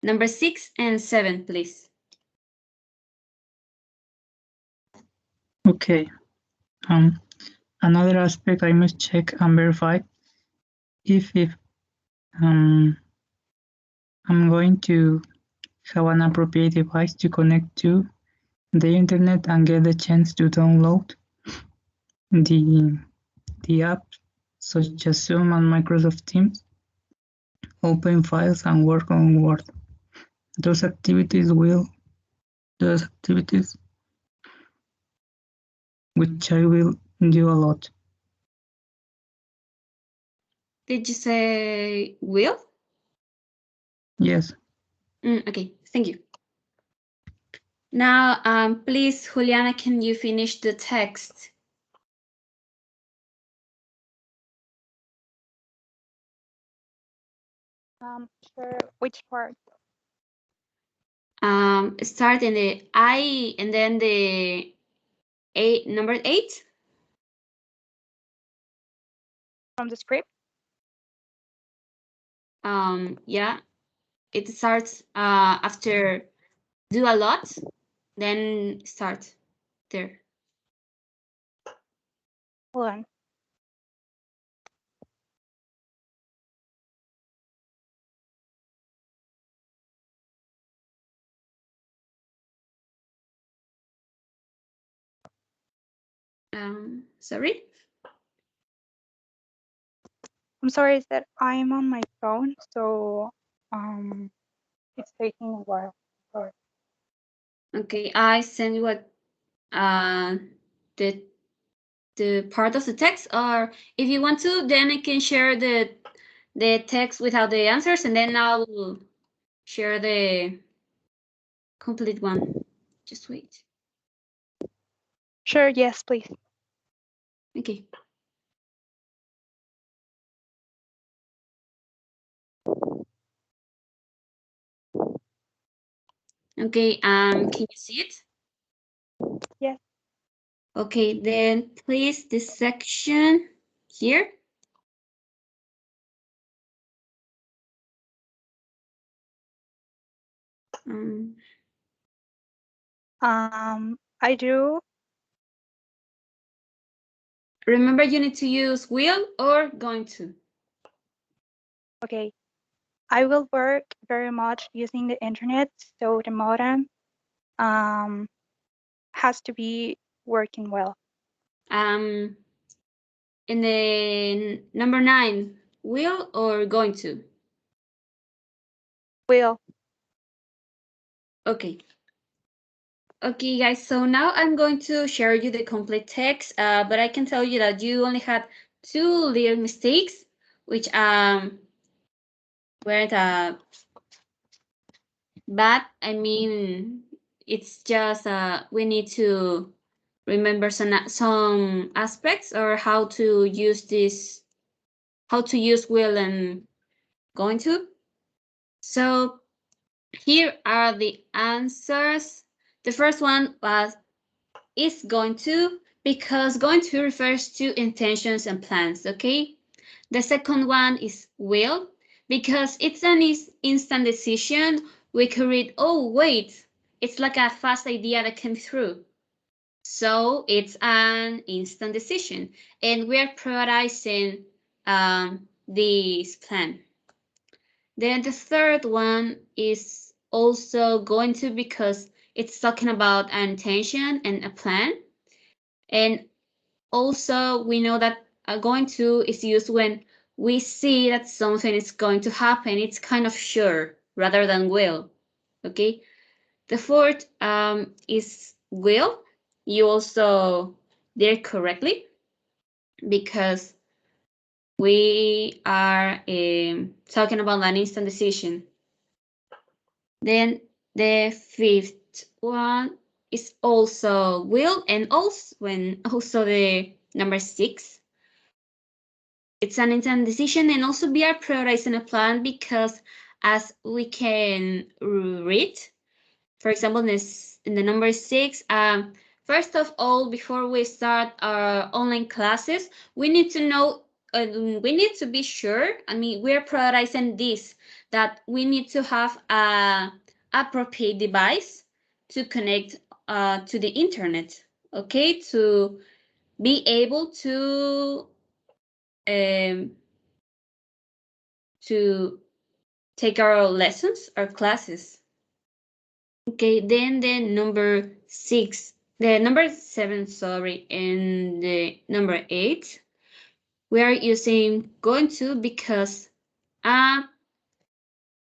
number 6 and 7, please. Okay. Another aspect I must check and verify if I'm going to have an appropriate device to connect to the internet and get the chance to download the app such as Zoom and Microsoft Teams, open files and work on Word. Those activities which I will do a lot. Did you say will? Yes. Okay, thank you. Now, please, Juliana, can you finish the text? Sure. Which part? Start in the I and then the number 8. From the script? Yeah, it starts after do a lot, then start there. Hold on. Sorry? I'm sorry, is that I'm on my phone, so it's taking a while. Sorry. Okay, I send you what the part of the text, or if you want to, then I can share the text without the answers, and then I'll share the complete one. Just wait. Sure, yes, please. Okay. Okay, can you see it? Yes. Okay, then please this section here. I do. Remember, you need to use will or going to. Okay. I will work very much using the internet, so the modem has to be working well. In the number 9, will or going to? Will. Okay. Okay, guys, so now I'm going to share you the complete text, but I can tell you that you only had 2 little mistakes, which weren't bad. I mean, it's just we need to remember some aspects or how to use will and going to. So here are the answers. The first one was is going to, because going to refers to intentions and plans, okay? The second one is will, because it's an instant decision. We could read, oh, wait, it's like a fast idea that came through. So it's an instant decision. And we're prioritizing this plan. Then the third one is also going to, because it's talking about an intention and a plan. And also we know that going to is used when we see that something is going to happen. It's kind of sure rather than will. Okay. The fourth is will. You also did it correctly, because we are talking about an instant decision. Then the fifth one is also will, and also the number 6. It's an instant decision, and also we are prioritizing a plan, because as we can read, for example, in the number 6, first of all, before we start our online classes, we need to know, we need to be sure, we're prioritizing this, that we need to have a appropriate device to connect to the internet, okay, to be able to take our lessons, our classes. Okay, then the number 7, sorry, and the number 8, we are using going to, because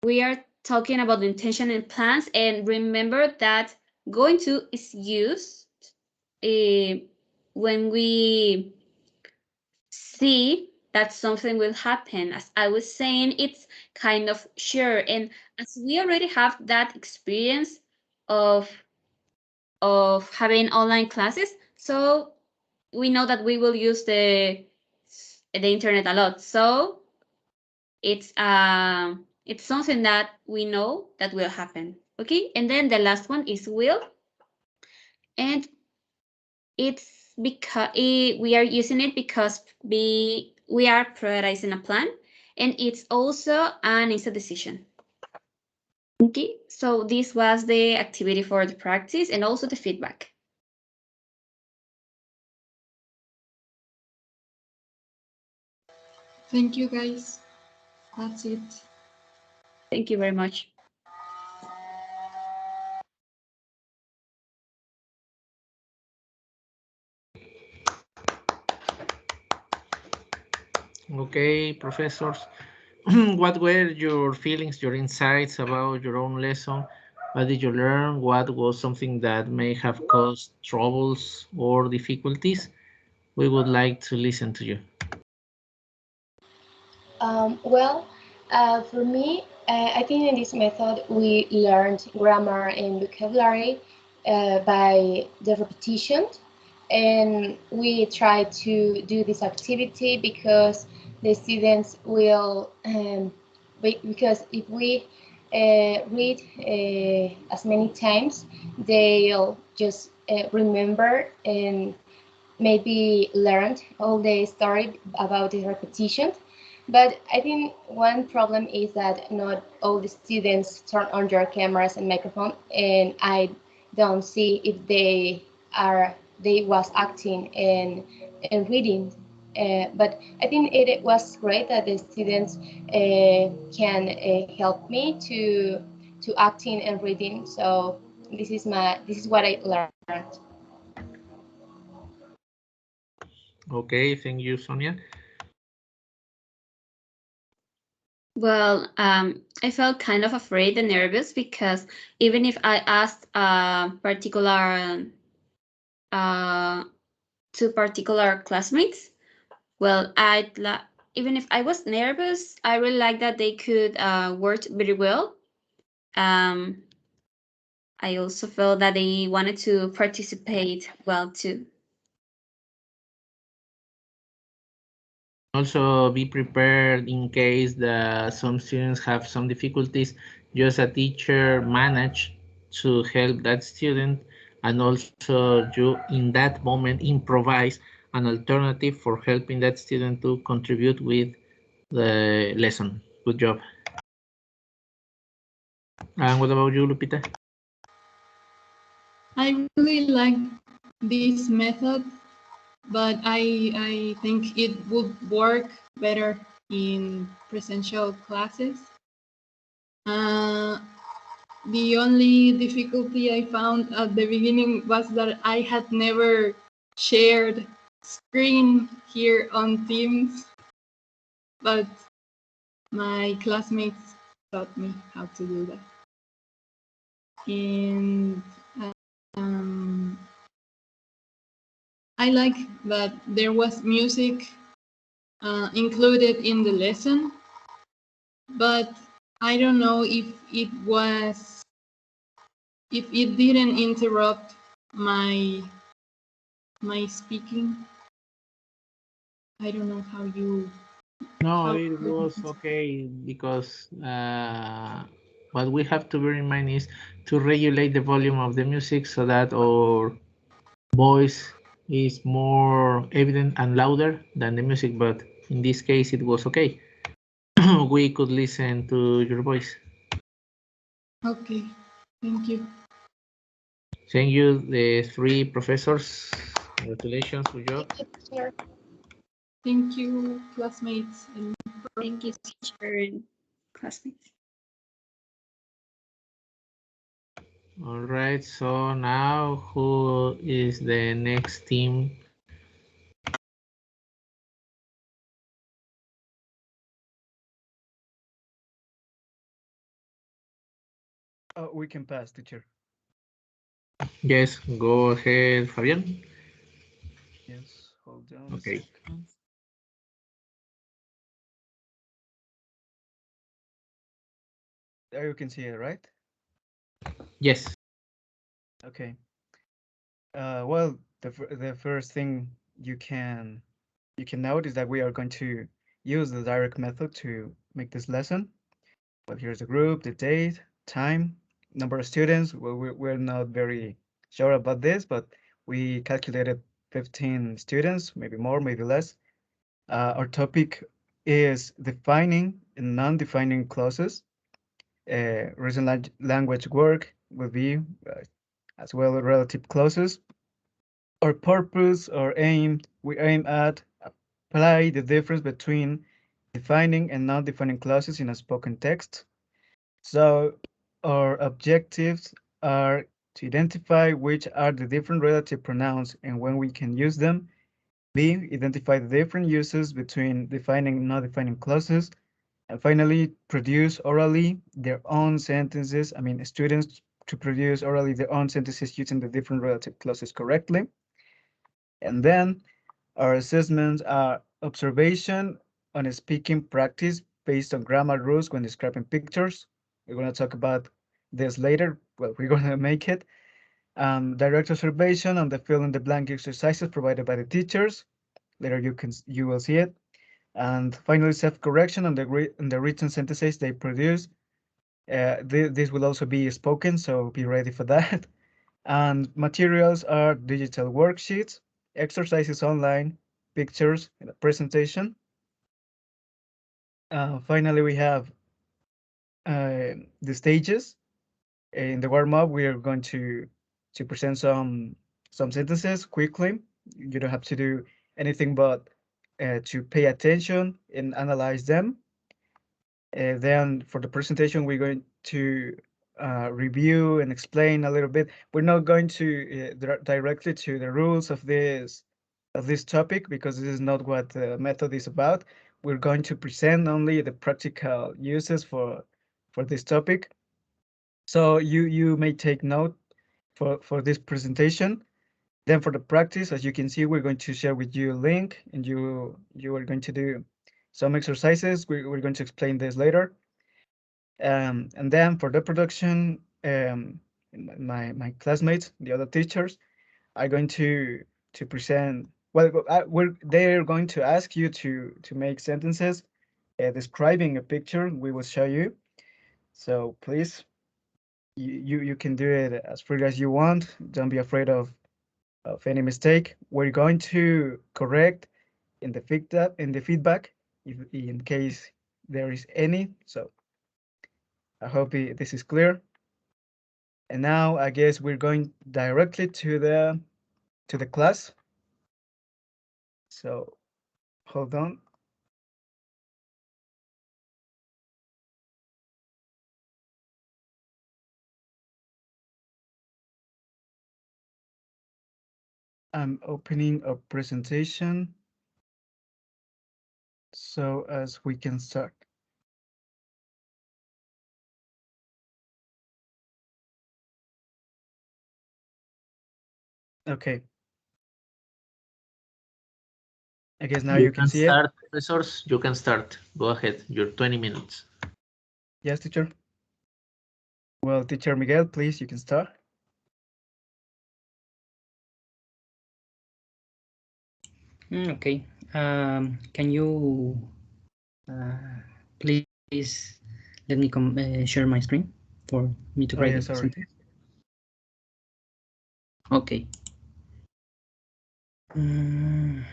we are talking about the intention and plans, and remember that going to is used when we see that something will happen. As I was saying, it's kind of sure, and as we already have that experience of having online classes, so we know that we will use the internet a lot. So it's something that we know that will happen. Okay, and then the last one is will, and it's because we are using it because we are prioritizing a plan, and it's also an instant decision. Okay, so this was the activity for the practice and also the feedback. Thank you, guys. That's it. Thank you very much. Okay, professors. What were your feelings, your insights about your own lesson? What did you learn? What was something that may have caused troubles or difficulties? We would like to listen to you. Well, for me, I think in this method we learned grammar and vocabulary by the repetition, and we try to do this activity because the students will, because if we read as many times, they'll just remember and maybe learned all the story about the repetition. But I think one problem is that not all the students turn on their cameras and microphone, and I don't see if they was acting and reading. But I think it was great that the students can help me to acting and reading. So this is what I learned. Okay, thank you, Sonia. Well, I felt kind of afraid and nervous, because even if I asked two particular classmates, well, even if I was nervous, I really like that they could work very well. I also felt that they wanted to participate well too. Also, be prepared in case that some students have some difficulties. Just a teacher manage to help that student, and also you in that moment improvise an alternative for helping that student to contribute with the lesson. Good job. And what about you, Lupita? I really like this method, but I think it would work better in presential classes. The only difficulty I found at the beginning was that I had never shared screen here on Teams, but my classmates taught me how to do that. And I like that there was music included in the lesson, but I don't know if it didn't interrupt my speaking. I don't know how you. No, it was okay because what we have to bear in mind is to regulate the volume of the music so that our voice is more evident and louder than the music. But in this case, it was okay. We could listen to your voice. Okay, thank you. Thank you, the three professors. Congratulations, good job. Thank you, classmates. And thank you, teacher and classmates. All right, so now who is the next team? Oh, we can pass, teacher. Yes, go ahead, Fabian. Yes, hold on Okay. a second. There you can see it, right? Yes. Okay. Well, the first thing you can note is that we are going to use the direct method to make this lesson. Well, here's the group, the date, time, number of students. Well, we're not very sure about this, but we calculated 15 students, maybe more, maybe less. Our topic is defining and non-defining clauses. Recent language work will be as well relative clauses. Our purpose or aim, we aim at apply the difference between defining and non-defining clauses in a spoken text. So our objectives are to identify which are the different relative pronouns and when we can use them. B, identify the different uses between defining and non-defining clauses. And finally, produce orally their own sentences. I mean, students to produce orally their own sentences using the different relative clauses correctly. And then our assessments are observation on a speaking practice based on grammar rules when describing pictures. We're going to talk about this later. Well, we're going to make it. Direct observation on the fill in the blank exercises provided by the teachers. Later you will see it. And finally, self-correction on the written sentences they produce. This will also be spoken, so be ready for that. And materials are digital worksheets, exercises online, pictures, and a presentation. Finally, we have the stages. In the warm-up, we are going to present some sentences quickly. You don't have to do anything but to pay attention and analyze them. Then for the presentation, we're going to review and explain a little bit. We're not going to directly to the rules of this topic because this is not what the method is about. We're going to present only the practical uses for this topic. So you may take note for this presentation. Then for the practice, as you can see, we're going to share with you a link and you are going to do some exercises. We're going to explain this later. And then for the production, my classmates, the other teachers, are going to present. Well, they're going to ask you to make sentences describing a picture. We will show you. So please, you can do it as free as you want. Don't be afraid of any mistake. We're going to correct in the feedback if in case there is any. So I hope this is clear. And now I guess we're going directly to the class. So hold on. I'm opening a presentation so as we can start. Okay. I guess now you can see start, it. professors. You can start. Go ahead. Your 20 minutes. Yes, teacher. Well, teacher Miguel, please, you can start. Okay. Can you please let me share my screen for me to Oh, write yeah, the sorry. sentence? Okay. Mm.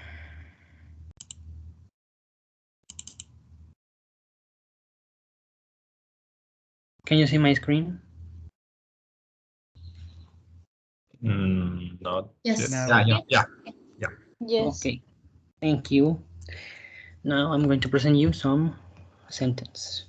Can you see my screen? Not Yes. yet. Yeah. Yes. Okay. Thank you. Now I'm going to present you some sentence.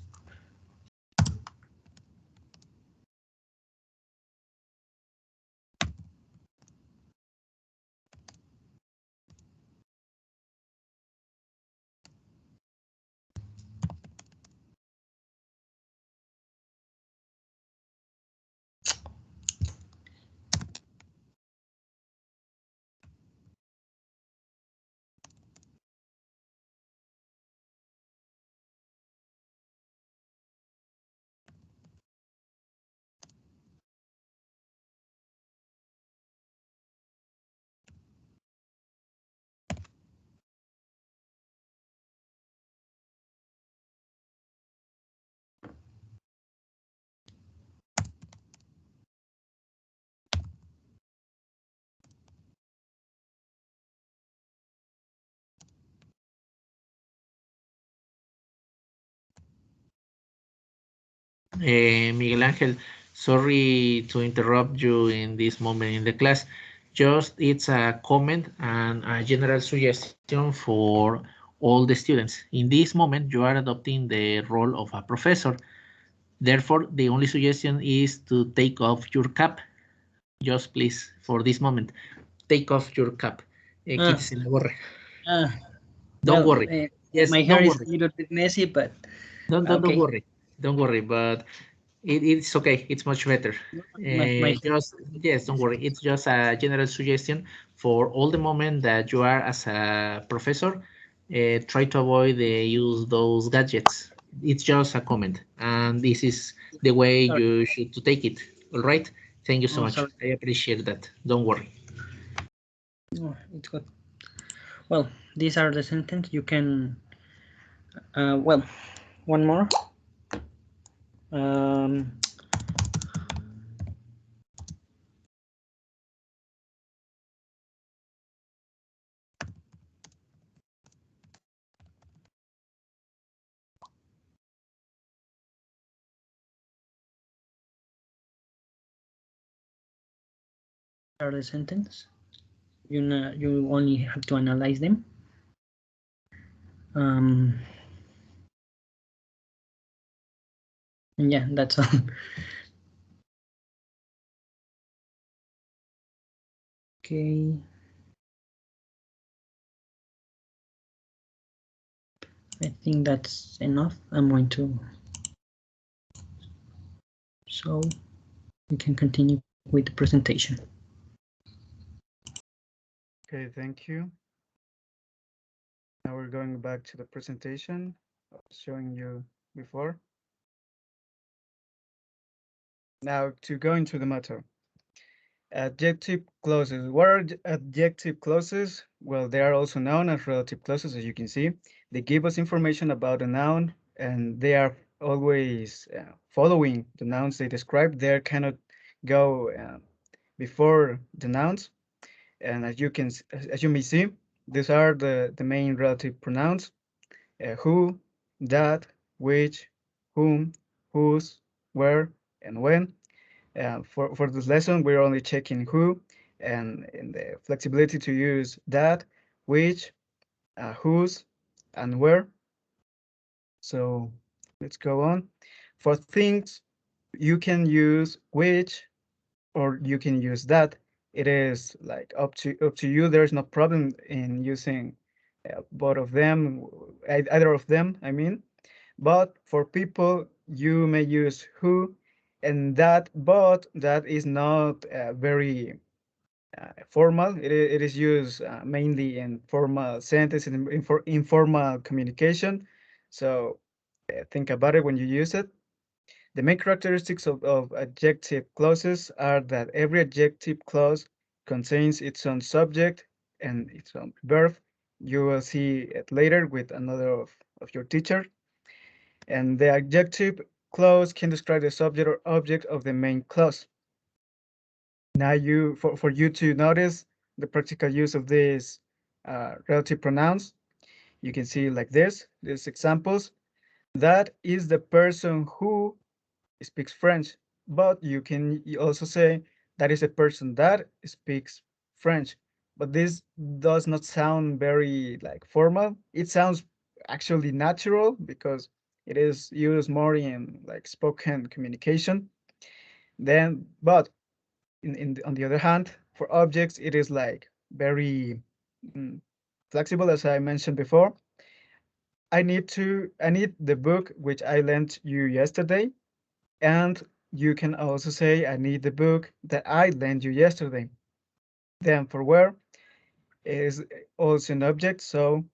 Miguel Angel, sorry to interrupt you in this moment in the class. Just it's a comment and a general suggestion for all the students. In this moment, you are adopting the role of a professor. Therefore, the only suggestion is to take off your cap. Just please, for this moment, take off your cap. Quítese la gorra. Don't Well, worry. Yes, my hair don't is a worry. little bit messy, but Don't okay. worry. Don't worry. But it's okay. It's much better. My Just yes, don't worry. It's just a general suggestion for all the moment that you are as a professor. Try to avoid the use those gadgets. It's just a comment, and this is the way sorry. you should to take it. All right. Thank you so Oh, much. sorry. I appreciate that. Don't worry. Oh, it's good. Well, these are the sentence you can. Well, one more. Um, are the sentence. You only have to analyze them. Yeah, that's all. Okay. I think that's enough. I'm going to. So we can continue with the presentation. Okay, thank you. Now we're going back to the presentation I was showing you before. Now to go into the matter. Adjective clauses. What are adjective clauses? Well, they are also known as relative clauses, as you can see. They give us information about a noun, and they are always following the nouns they describe. They cannot go before the nouns. And as you may see, these are the main relative pronouns: who, that, which, whom, whose, where, and when. For this lesson, we're only checking who and in the flexibility to use that, which, whose, and where. So let's go on. For things, you can use which or you can use that. it is like up to you. There's no problem in using both of them, either of them, I mean. But for people, you may use who, and that, but that is not very formal. It is used mainly in formal sentences and in for informal communication. So think about it when you use it. The main characteristics of adjective clauses are that every adjective clause contains its own subject and its own verb. You will see it later with another of your teacher. And the adjective clause can describe the subject or object of the main clause. Now for you to notice the practical use of these relative pronouns, you can see like this, these examples. That is the person who speaks French, but you can also say that is a person that speaks French. But this does not sound very like formal. It sounds actually natural because it is used more in like spoken communication. Then, but on the other hand, for objects, it is like very mm, flexible, as I mentioned before. I need the book which I lent you yesterday. And you can also say, I need the book that I lent you yesterday. Then for where is also an object. So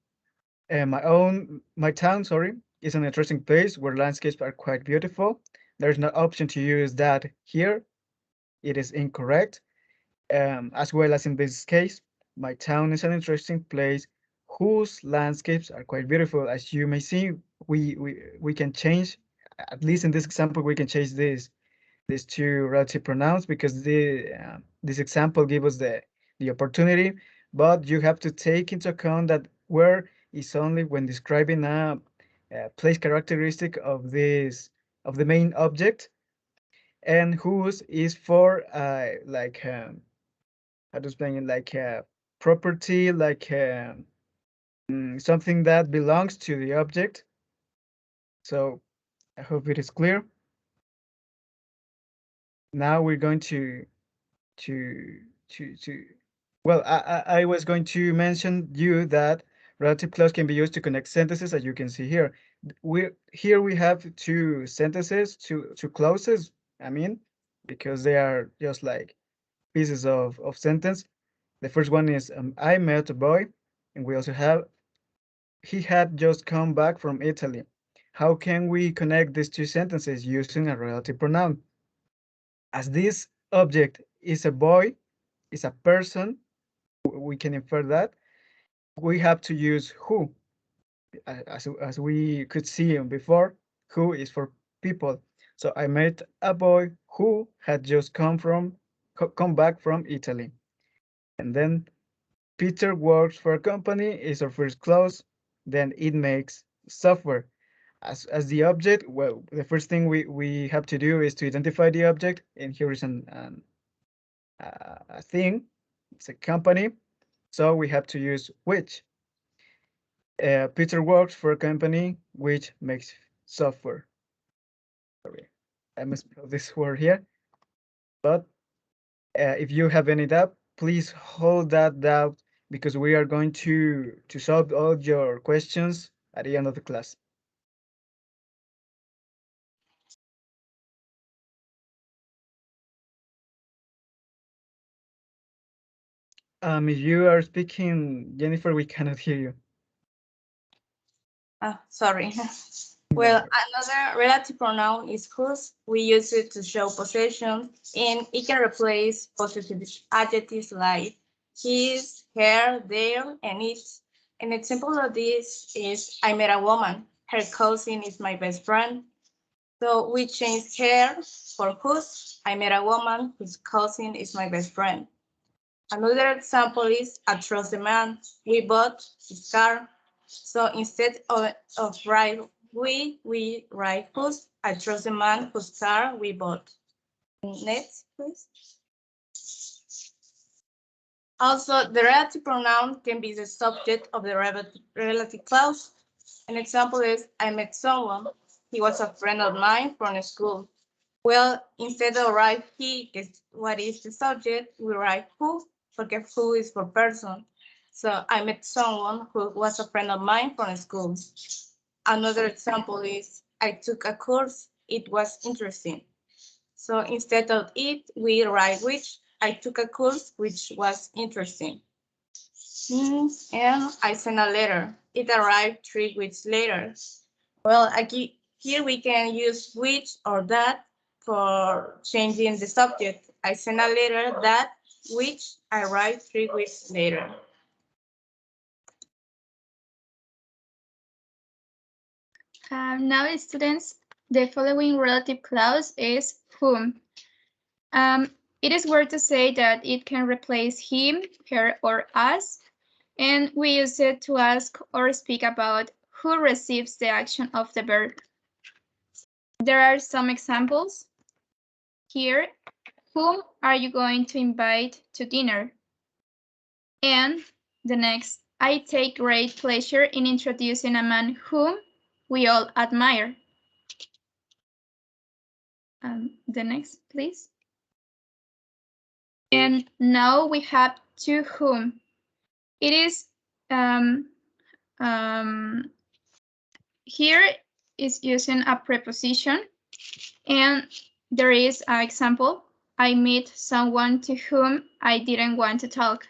my town, sorry, is an interesting place where landscapes are quite beautiful. There's no option to use that here. It is incorrect. As well as in this case, my town is an interesting place whose landscapes are quite beautiful. As you may see, we can change, at least in this example, we can change these two relative pronouns because this example gives us the opportunity, but you have to take into account that where is only when describing a place characteristic of this of the main object, and whose is for like how to explain it, like property, like something that belongs to the object. So I hope it is clear. Now we're going to to well, I was going to mention you that relative clause can be used to connect sentences, as you can see here. We have two sentences, two clauses, I mean, because they are just like pieces of sentence. The first one is I met a boy, and we also have he had just come back from Italy. How can we connect these two sentences using a relative pronoun? As this object is a boy, is a person, we can infer that we have to use who, as we could see before. Who is for people. So I met a boy who had just come back from Italy. And then Peter works for a company is our first clause. Then it makes software. As the object, well, the first thing we have to do is to identify the object. And here is a thing. It's a company. So we have to use which. Peter works for a company which makes software. Sorry, I misspelled this word here. But if you have any doubt, please hold that doubt because we are going to solve all your questions at the end of the class. If you are speaking, Jennifer, we cannot hear you. Sorry. Well, another relative pronoun is whose. We use it to show possession, and it can replace possessive adjectives like his, her, their, and its. An example of this is I met a woman. Her cousin is my best friend. So we change her for whose. I met a woman whose cousin is my best friend. Another example is I trust the man. We bought his car. So instead of write we write whose. I trust the man whose car we bought. Next, please. Also, the relative pronoun can be the subject of the relative clause. An example is I met someone. He was a friend of mine from school. Well, instead of write he, what is the subject, we write who, because who is for person. So I met someone who was a friend of mine from school. Another example is I took a course, it was interesting. So instead of it, we write which. I took a course which was interesting. And I sent a letter. It arrived 3 weeks later. Well, here we can use which or that for changing the subject. I sent a letter that which arrived 3 weeks later. Now, students, the following relative clause is whom. It is worth to say that it can replace him, her, or us, and we use it to ask or speak about who receives the action of the verb. There are some examples. Here, whom are you going to invite to dinner? And the next, I take great pleasure in introducing a man whom we all admire. The next, please. And now we have to whom. It is here is using a preposition, and there is an example. I meet someone to whom I didn't want to talk.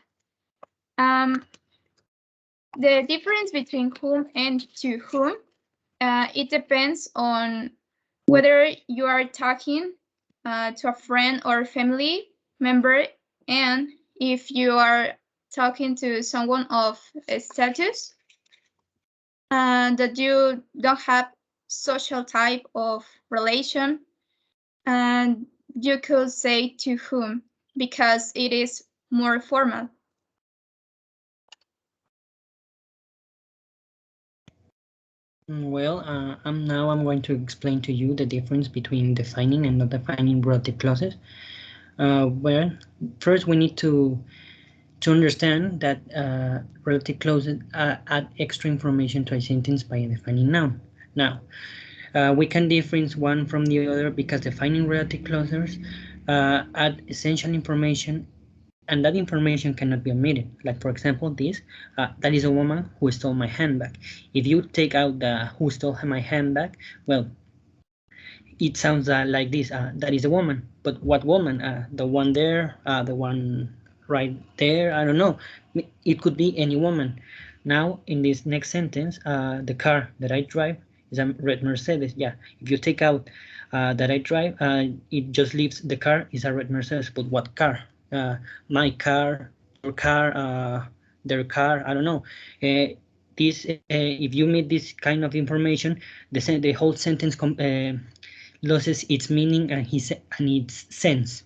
The difference between whom and to whom, it depends on whether you are talking to a friend or family member, and if you are talking to someone of a status that you don't have social type of relation, and you could say to whom because it is more formal. Well, I'm going to explain to you the difference between defining and not defining relative clauses. Well, first we need to understand that relative clauses add extra information to a sentence by a defining noun. Now, we can difference one from the other because defining relative clauses add essential information, and that information cannot be omitted. Like, for example, this, that is a woman who stole my handbag. If you take out the who stole my handbag, well, it sounds like this, that is a woman. But what woman? The one there, the one right there, I don't know. It could be any woman. Now, in this next sentence, the car that I drive is a red Mercedes. Yeah, if you take out that I drive, it just leaves the car is a red Mercedes. But what car? My car, your car, their car, I don't know. This, if you meet this kind of information, the whole sentence loses its meaning and its sense.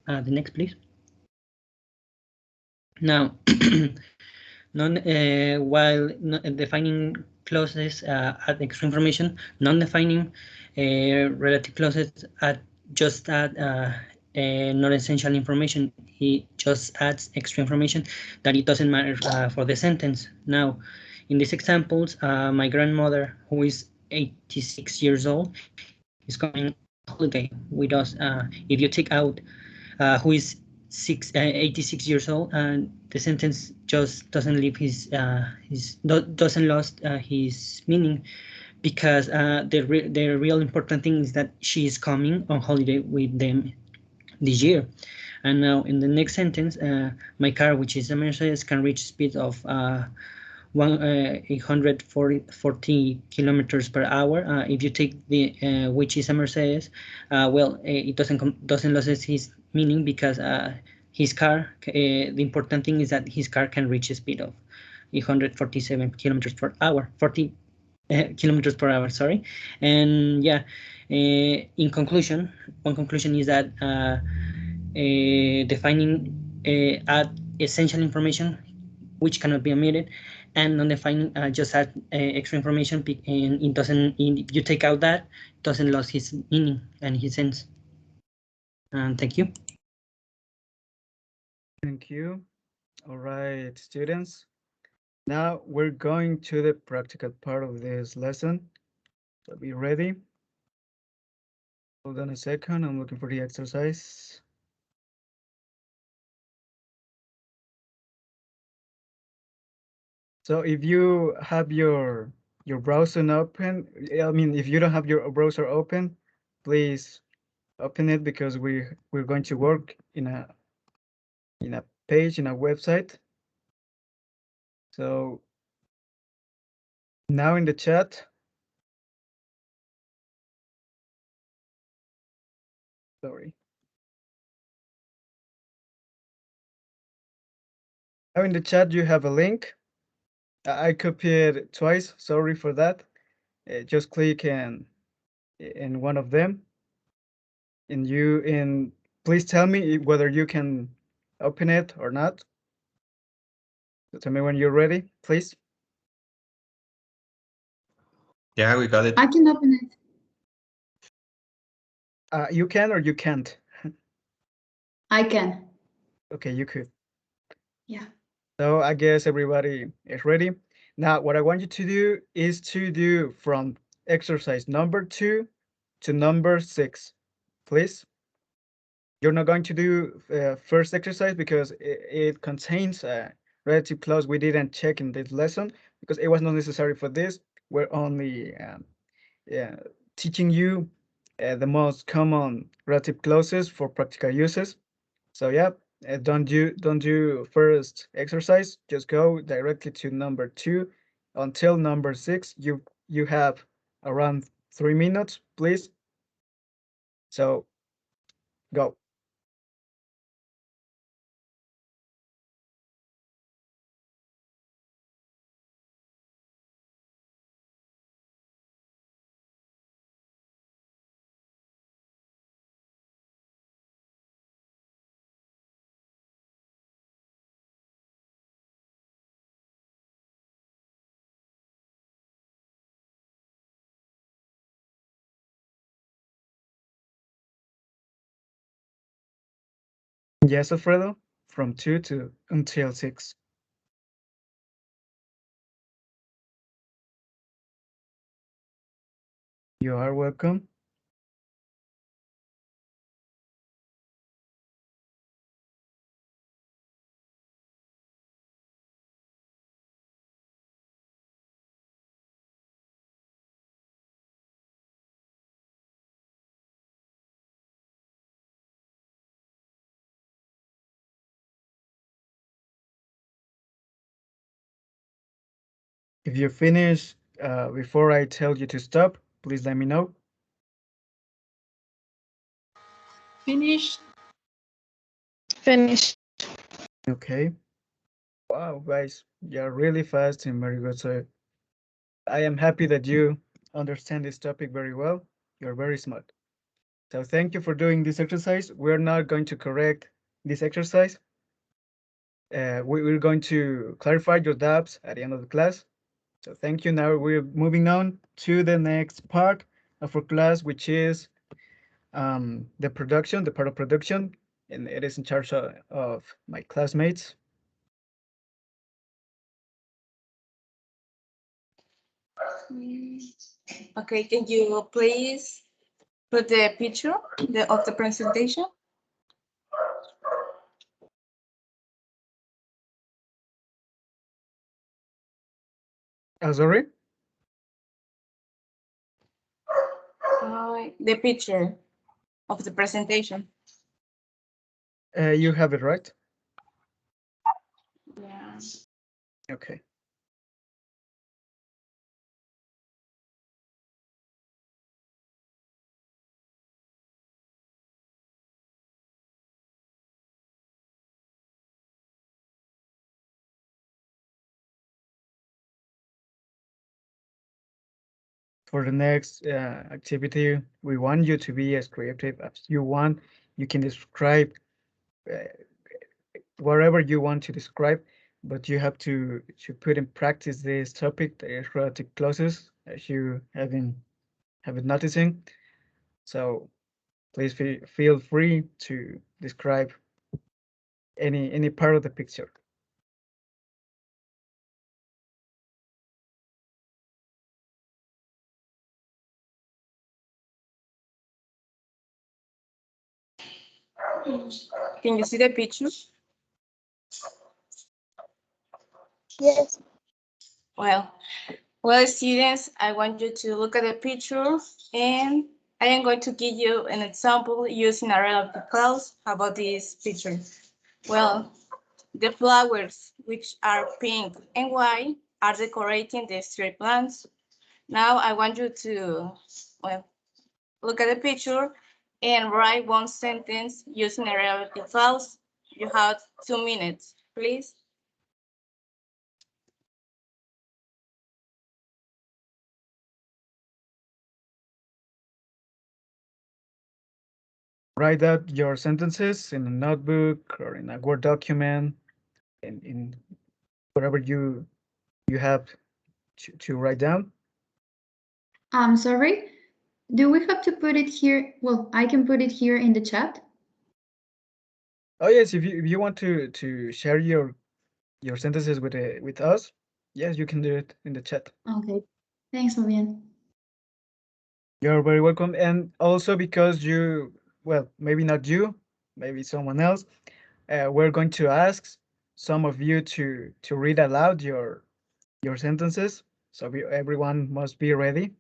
The next, please. Now, while defining clauses add extra information, non-defining relative clauses just add non-essential information. It just adds extra information that it doesn't matter for the sentence. Now, in these examples, my grandmother, who is 86 years old, is going on holiday with us. If you take out who is 86 years old, and the sentence just doesn't leave doesn't lost his meaning, because the real important thing is that she is coming on holiday with them this year. And now in the next sentence, my car, which is a Mercedes, can reach speed of 840 kilometers per hour. If you take the which is a Mercedes, well, it doesn't lose its meaning, because his car, the important thing is that his car can reach a speed of 847 kilometers per hour, 40 kilometers per hour, sorry. And yeah, in conclusion, one conclusion is that defining add essential information which cannot be omitted, and non-defining just add extra information, and it doesn't. If you take out that, it doesn't lose his meaning and his sense. And thank you. Thank you. All right, students. Now we're going to the practical part of this lesson. So be ready. Hold on a second, I'm looking for the exercise. So if you have your browser open, I mean, if you don't have your browser open, please open it because we're going to work in a page in a website. So now in the chat, sorry. Now in the chat you have a link. I copied it twice. Sorry for that. Just click in one of them, and please tell me whether you can open it or not. So tell me when you're ready, please. Yeah, we got it. I can open it. You can or you can't? I can. Okay, you could. Yeah. So I guess everybody is ready. Now, what I want you to do is to do from exercise number 2 to number 6, please. You're not going to do first exercise because it contains a relative clause we didn't check in this lesson because it was not necessary for this. We're only teaching you the most common relative clauses for practical uses. So yeah, don't do first exercise. Just go directly to number 2 until number 6. You have around 3 minutes, please. So go. Yes, Alfredo, from 2 to until 6. You are welcome. If you finish before I tell you to stop, please let me know. Finished. Finish. Okay. Wow, guys, you're really fast and very good. So I am happy that you understand this topic very well. You're very smart. So thank you for doing this exercise. We're not going to correct this exercise. We're going to clarify your doubts at the end of the class. So thank you. Now we're moving on to the next part of our class, which is the production, the part of production, and it is in charge of my classmates. Okay, can you please put the picture of the presentation? Sorry? The picture of the presentation. You have it right? Yeah. Okay. For the next activity, we want you to be as creative as you want. You can describe uh, whatever you want to describe, but you have to put in practice this topic, the relative clauses, as you have been noticing. So please feel free to describe any part of the picture. Can you see the picture? Yes. Well, students, I want you to look at the picture, and I am going to give you an example using a relative clause about this picture. Well, the flowers, which are pink and white, are decorating the street lamps. Now I want you to, well, look at the picture and write one sentence using a relative clause. You have 2 minutes, please. Write out your sentences in a notebook or in a Word document, in whatever you have to write down. I'm sorry. Do we have to put it here? Well, I can put it here in the chat. Oh yes, if you want to share your sentences with us, yes, you can do it in the chat. Okay. Thanks, Fabian. You're very welcome. And also because you, well, maybe not you, maybe someone else, we're going to ask some of you to read aloud your sentences. So everyone must be ready.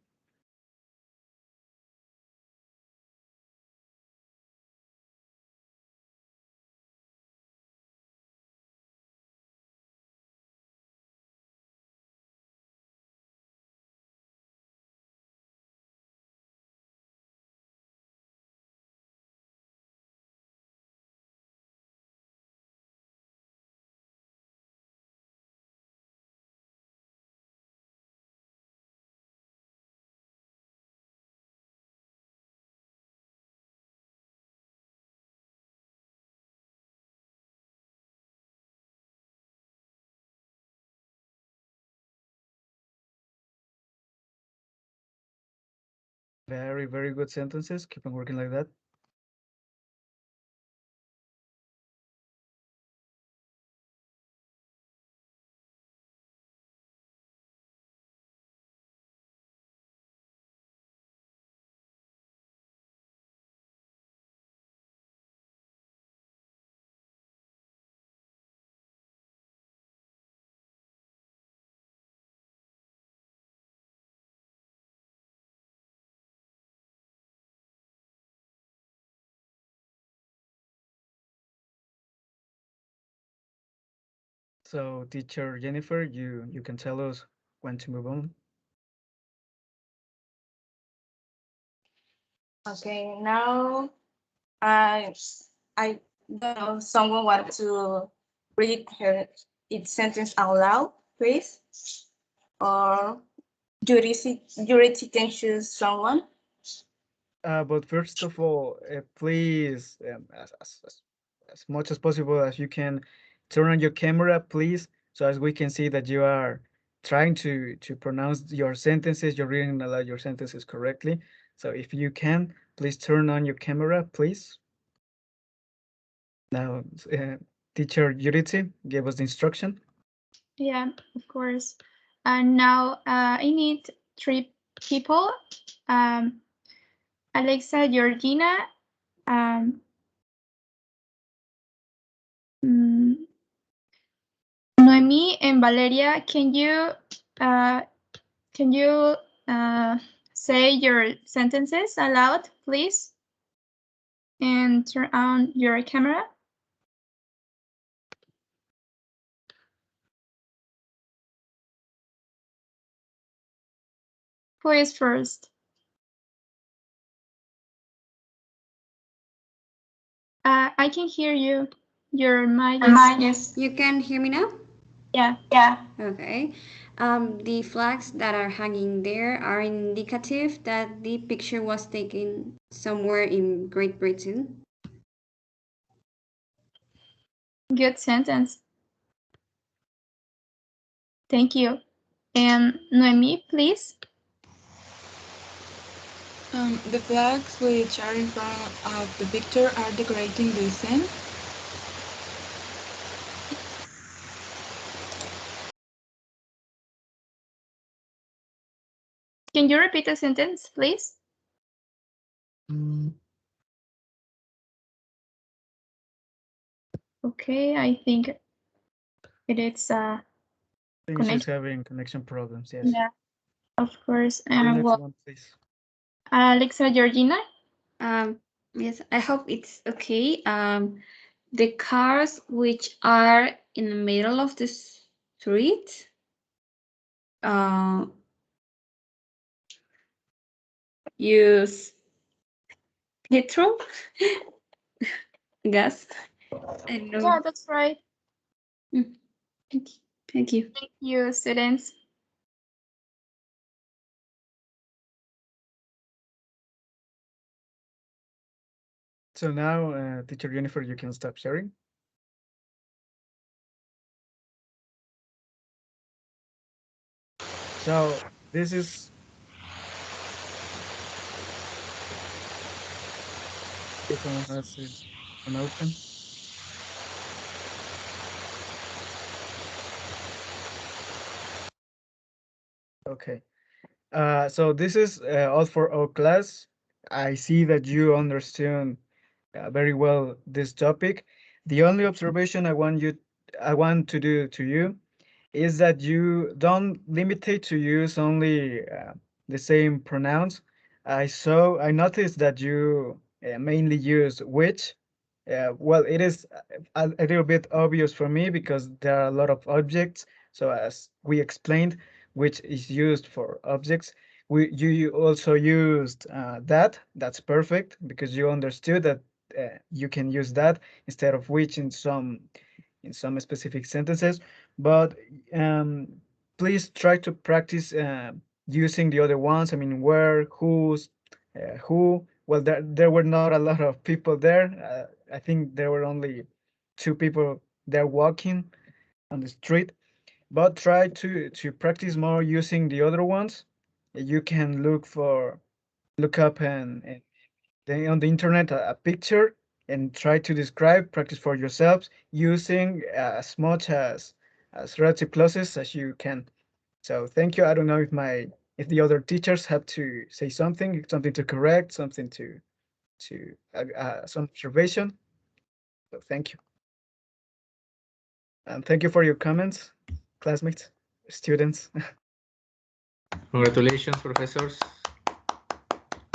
Very, very good sentences. Keep on working like that. So, teacher Jennifer, you can tell us when to move on. Okay, now I don't know, someone want to read its sentence out loud, please? Or Jurity can choose someone. But first of all, please, as much as possible as you can, turn on your camera, please, so as we can see that you are trying to pronounce your sentences, you're reading aloud your sentences correctly. So if you can, please turn on your camera, please. Now, teacher Juriti gave us the instruction. Yeah, of course. And now I need 3 people. Alexa, Georgina, Noemi, and Valeria. Can you say your sentences aloud, please? And turn on your camera. Who is first? I can hear you. Your mic is... You can hear me now? Yeah. Okay. The flags that are hanging there are indicative that the picture was taken somewhere in Great Britain. Good sentence. Thank you. And Noemi, please. The flags which are in front of the picture are decorating the scene. Can you repeat the sentence, please? Okay, I think it is I think she's connection. having connection problems. Yes. Yeah, of course. The next Well, one, please. Alexa, Georgina. Yes, I hope it's okay. The cars which are in the middle of the street use petrol, gas. I don't know. Yeah, that's right. Thank you. Thank you. Thank you, students. So now, teacher Jennifer, you can stop sharing. So this is if someone has an open. Okay. So this is all for our class. I see that you understand very well this topic. The only observation I want to do to you is that you don't limit it to use only the same pronouns. I noticed that you mainly use which. Well, it is a little bit obvious for me because there are a lot of objects. So as we explained, which is used for objects. You also used that. That's perfect because you understood that you can use that instead of which in some specific sentences. But um, please try to practice using the other ones. I mean, where, whose, who. Well, there were not a lot of people there. I think there were only two people there walking on the street. But try to practice more using the other ones. You can look up and then on the internet a picture and try to describe, practice for yourselves using as much as relative clauses as you can. So thank you. I don't know if the other teachers have to say something to correct, something to some observation. So thank you. And thank you for your comments, classmates, students. Congratulations, professors.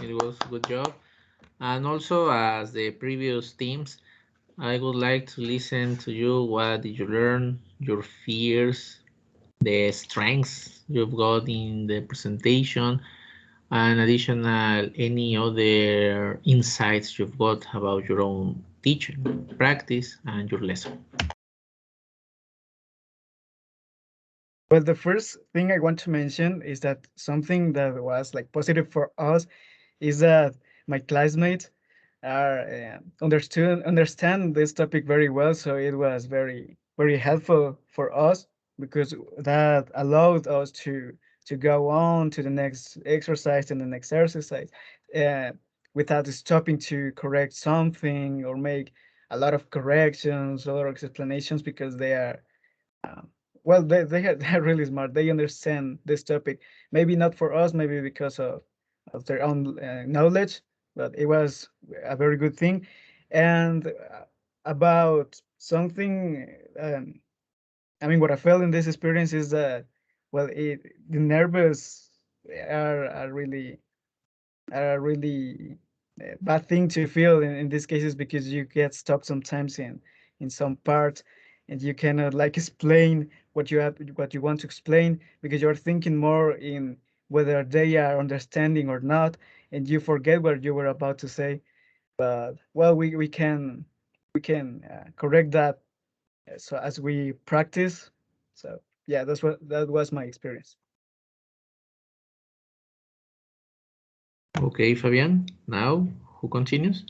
It was a good job. And also, as the previous teams, I would like to listen to you. What did you learn? Your fears, the strengths you've got in the presentation, and additional any other insights you've got about your own teaching practice and your lesson. Well, the first thing I want to mention is that something that was like positive for us is that my classmates are understand this topic very well. So it was very helpful for us because that allowed us to go on to the next exercise and the next exercise uh, without stopping to correct something or make a lot of corrections or explanations because they are um, well, they're really smart. They understand this topic. Maybe not for us, maybe because of their own knowledge, but it was a very good thing. And about something, I mean, what I felt in this experience is that, well, the nervous are really a really bad thing to feel in these cases because you get stopped sometimes in some parts and you cannot like explain what you want to explain because you're thinking more in whether they are understanding or not and you forget what you were about to say. But well, we can correct that so as we practice. So yeah, that was my experience. Okay, Fabian. Now, who continues?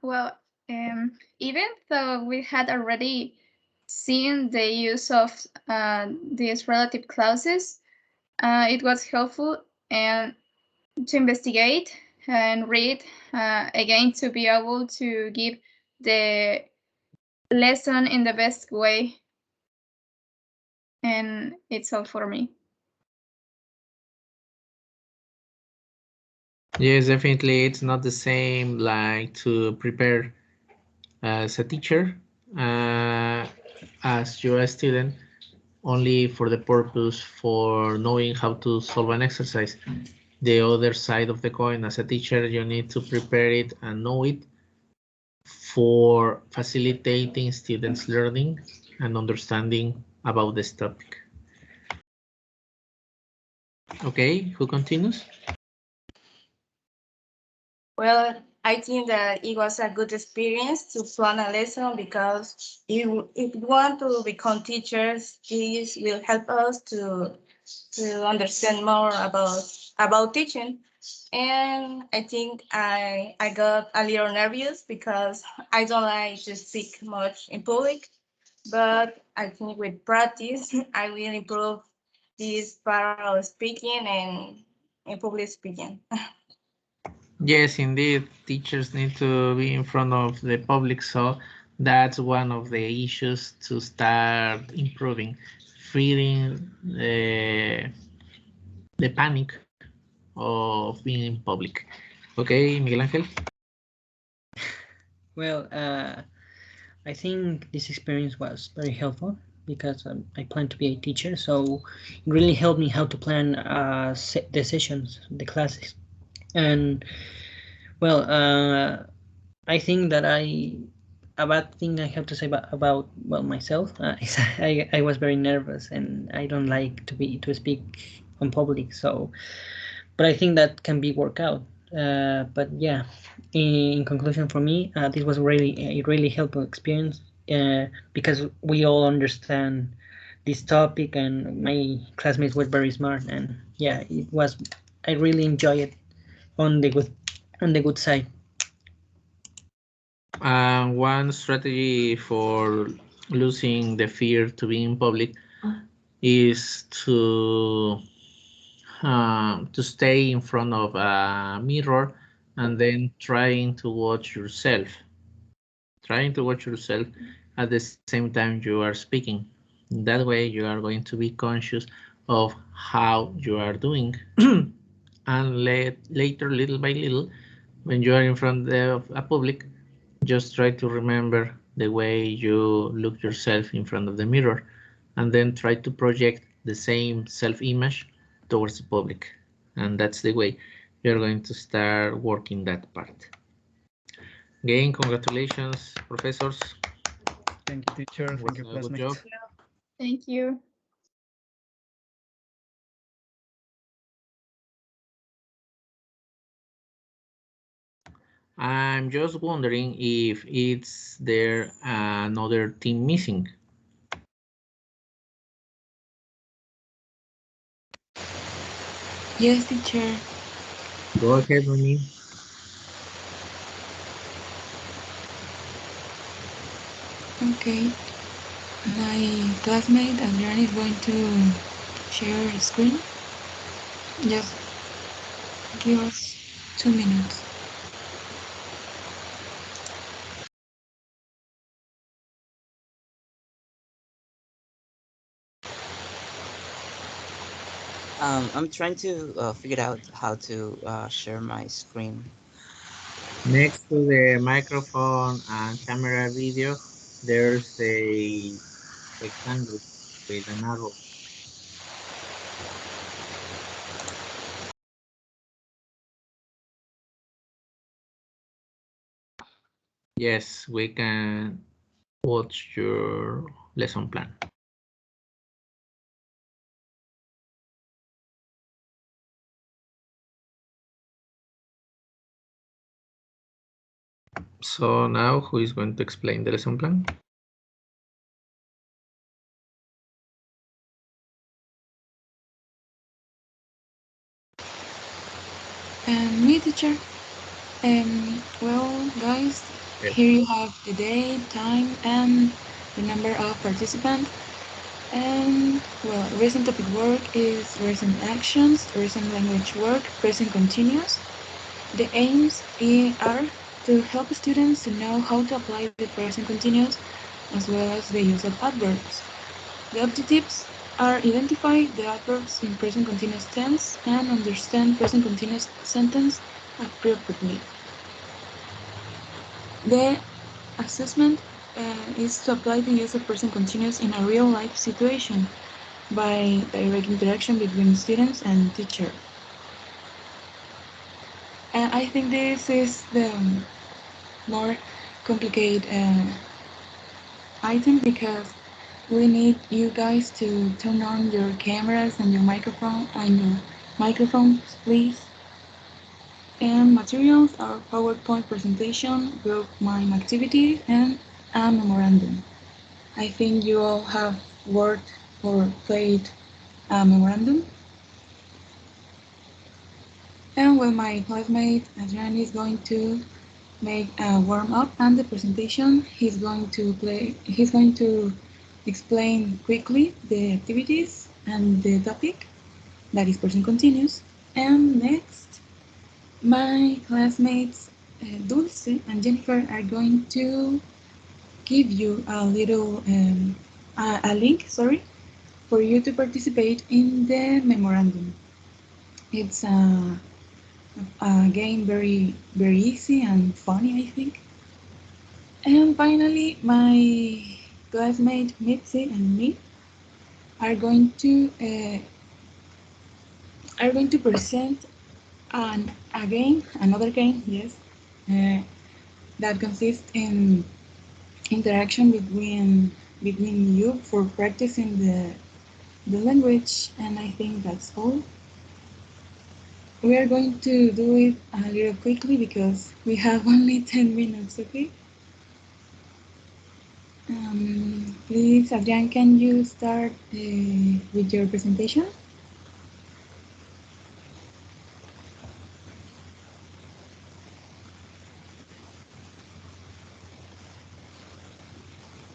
Well, even though we had already seen the use of these relative clauses, it was helpful and to investigate and read again to be able to give the lesson in the best way. And it's all for me. Yes, definitely. It's not the same like to prepare as a teacher as you're a student only for the purpose for knowing how to solve an exercise. The other side of the coin, as a teacher, you need to prepare it and know it for facilitating students' learning and understanding about this topic. Okay, who continues? Well, I think that it was a good experience to plan a lesson because if we want to become teachers, this will help us to understand more about teaching. And I think I got a little nervous because I don't like to speak much in public, but I think with practice, I will improve this part of speaking and in public speaking. Yes, indeed, teachers need to be in front of the public, so that's one of the issues to start improving, feeling the panic of being in public. Okay, Miguel Ángel? Well, I think this experience was very helpful because I plan to be a teacher, so it really helped me how to plan the sessions, the classes. And well, I think that a bad thing I have to say about well myself is I was very nervous and I don't like to speak on public. So, but I think that can be worked out. But yeah, in conclusion, for me, this was really a really helpful experience because we all understand this topic, and my classmates were very smart, and yeah, it was. I really enjoyed it on the good side. One strategy for losing the fear to be in public is to stay in front of a mirror and then trying to watch yourself. Trying to watch yourself at the same time you are speaking. That way you are going to be conscious of how you are doing. And later, little by little, when you are in front of a public, just try to remember the way you look yourself in front of the mirror, and then try to project the same self-image towards the public. And that's the way you're going to start working that part. Again, congratulations, professors. Thank you, teacher. Thank you, Good job. classmates. Thank you. I'm just wondering if it's there another team missing. Yes, teacher. Go ahead, Remy. Okay. My classmate Adrian is going to share a screen. Just give us 2 minutes. I'm trying to figure out how to share my screen. Next to the microphone and camera video, there's a rectangle with an arrow. Yes, we can watch your lesson plan. So now who is going to explain the lesson plan? Me, teacher. Well, guys, Yes. here you have the day, time, and the number of participants. And well, recent topic work is recent actions, recent language work, present continuous. The aims are to help students to know how to apply the present continuous as well as the use of adverbs. The objectives are identify the adverbs in present continuous tense and understand present continuous sentence appropriately. The assessment is to apply the use of present continuous in a real life situation by direct interaction between students and teacher. And I think this is the more complicated item because we need you guys to turn on your cameras and your microphones, please. And materials are PowerPoint presentation, group mind activity, and a memorandum. I think you all have worked or played a memorandum. And well, my classmate Adrian is going to make a warm up and the presentation. He's going to explain quickly the activities and the topic that is present continuous. And next, my classmates Dulce and Jennifer are going to give you a little a link, sorry, for you to participate in the memorandum. It's a game very easy and funny, I think. And finally, my classmate Mitzi and me are going to uh, present another game, yes, uh, that consists in interaction between you for practicing the language, and I think that's all. We are going to do it a little quickly because we have only 10 minutes, okay? Please, Adrian, can you start with your presentation?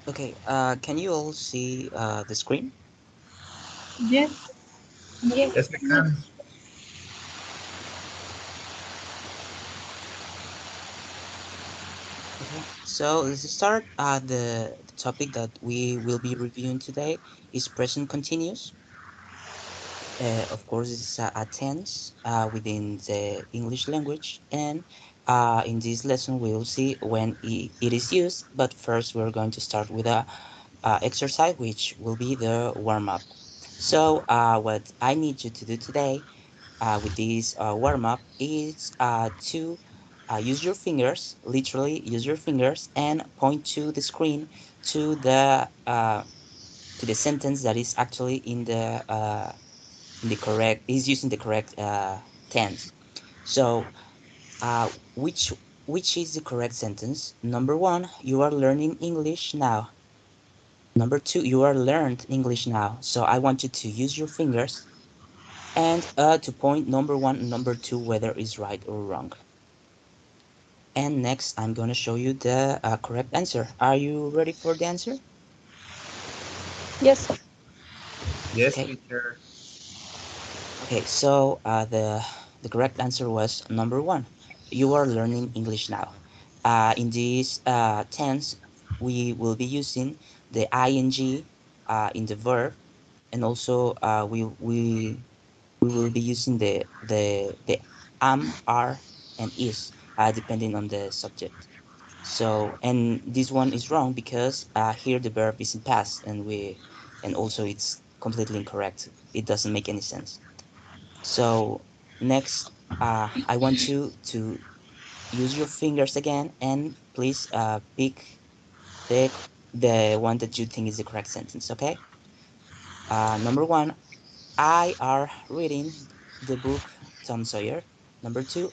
Okay, can you all see the screen? Yes. Yes. Yes, we can. Okay, so let's start. The topic that we will be reviewing today is present continuous. Of course, it's a tense within the English language, and in this lesson we will see when it is used. But first, we're going to start with a exercise, which will be the warm up. So, what I need you to do today with this warm up is to use your fingers, literally use your fingers, and point to the screen to the sentence that is actually in the correct is using the correct tense. So, which is the correct sentence? Number one, you are learning English now. Number two, you are learned English now. So I want you to use your fingers and to point number one and number two whether it's right or wrong. And next, I'm going to show you the correct answer. Are you ready for the answer? Yes. Yes, Okay. teacher. Okay. So the correct answer was number one. You are learning English now. In this tense, we will be using the ing in the verb, and also we will be using the am, are, and is depending on the subject. So, and this one is wrong because here the verb is in past, and also it's completely incorrect. It doesn't make any sense. So next, I want you to use your fingers again, and please pick the the one that you think is the correct sentence. Okay. Number one, I are reading the book Tom Sawyer. Number two,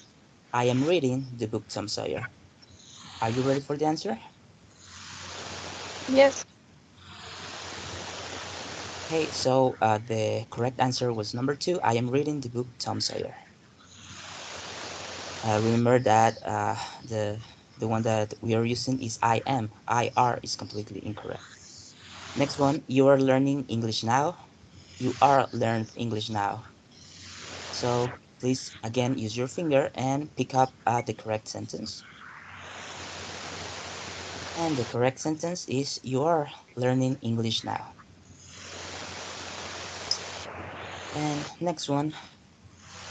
I am reading the book Tom Sawyer. Are you ready for the answer? Yes. Okay, so the correct answer was number two. I am reading the book Tom Sawyer. Remember that the one that we are using is I am. I are is completely incorrect. Next one, you are learning English now. You are learned English now. So please again use your finger and pick up the correct sentence. And the correct sentence is you are learning English now. And next one,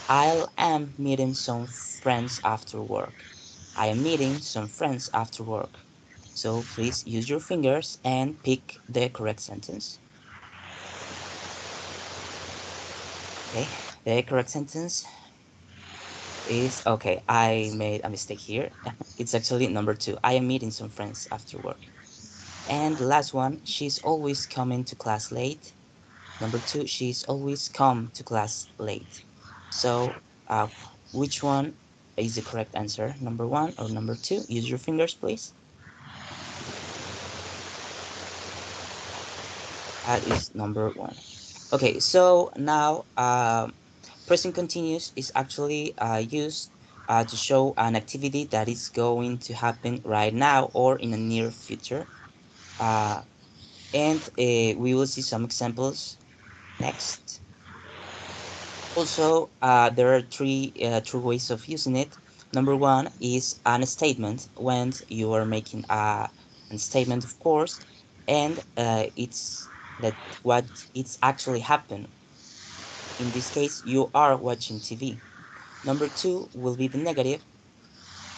I am meeting some friends after work. I am meeting some friends after work. So please use your fingers and pick the correct sentence. Okay, the correct sentence is okay. I made a mistake here. It's actually number two. I am meeting some friends after work. And the last one, she's always coming to class late. Number two, she's always come to class late. So, which one is the correct answer? Number one or number two? Use your fingers, please. That is number one. Okay, so now present continuous is actually used to show an activity that is going to happen right now or in the near future. Uh, and we will see some examples next. Also, there are three ways of using it. Number one is an statement when you are making a statement, of course, and it's that what it's actually happened. In this case, you are watching TV. Number two will be the negative,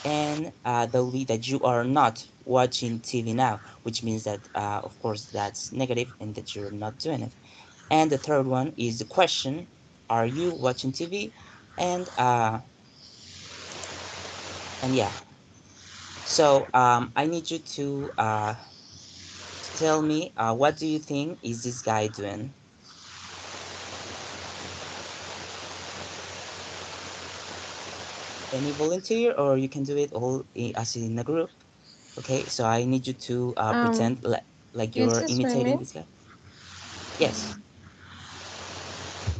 and that will be that you are not watching TV now, which means that, of course, that's negative and that you're not doing it. And the third one is the question, are you watching TV? And yeah. So I need you to tell me what do you think is this guy doing? Any volunteer, or you can do it all as in a group. Okay, so I need you to pretend like you're Is imitating swimming? this guy. Yes.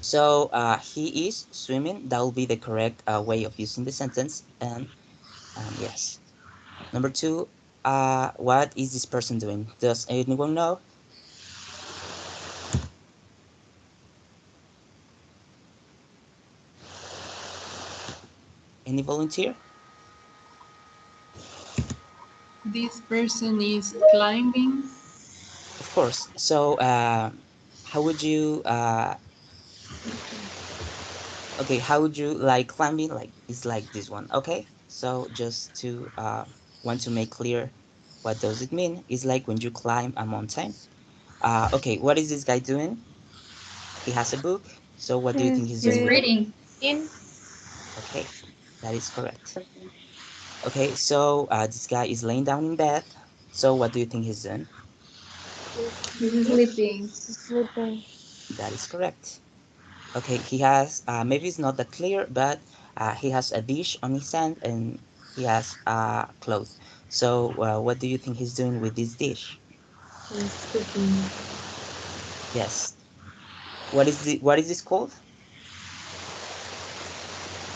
So he is swimming. That will be the correct way of using the sentence. And yes. Number two, what is this person doing? Does anyone know? Any volunteer? This person is climbing. Of course. So how would you okay, how would you like climbing? Like it's like this one. Okay. So just to want to make clear what does it mean? It's like when you climb a mountain. Okay, what is this guy doing? He has a book. So what do you think he's He's doing with the book? Reading. reading. Okay, that is correct. Okay, so this guy is laying down in bed. So what do you think he's doing? He's sleeping. Sleeping. That is correct. Okay, he has maybe it's not that clear, but he has a dish on his hand and he has clothes. So what do you think he's doing with this dish? He's cooking. Yes. What is this called?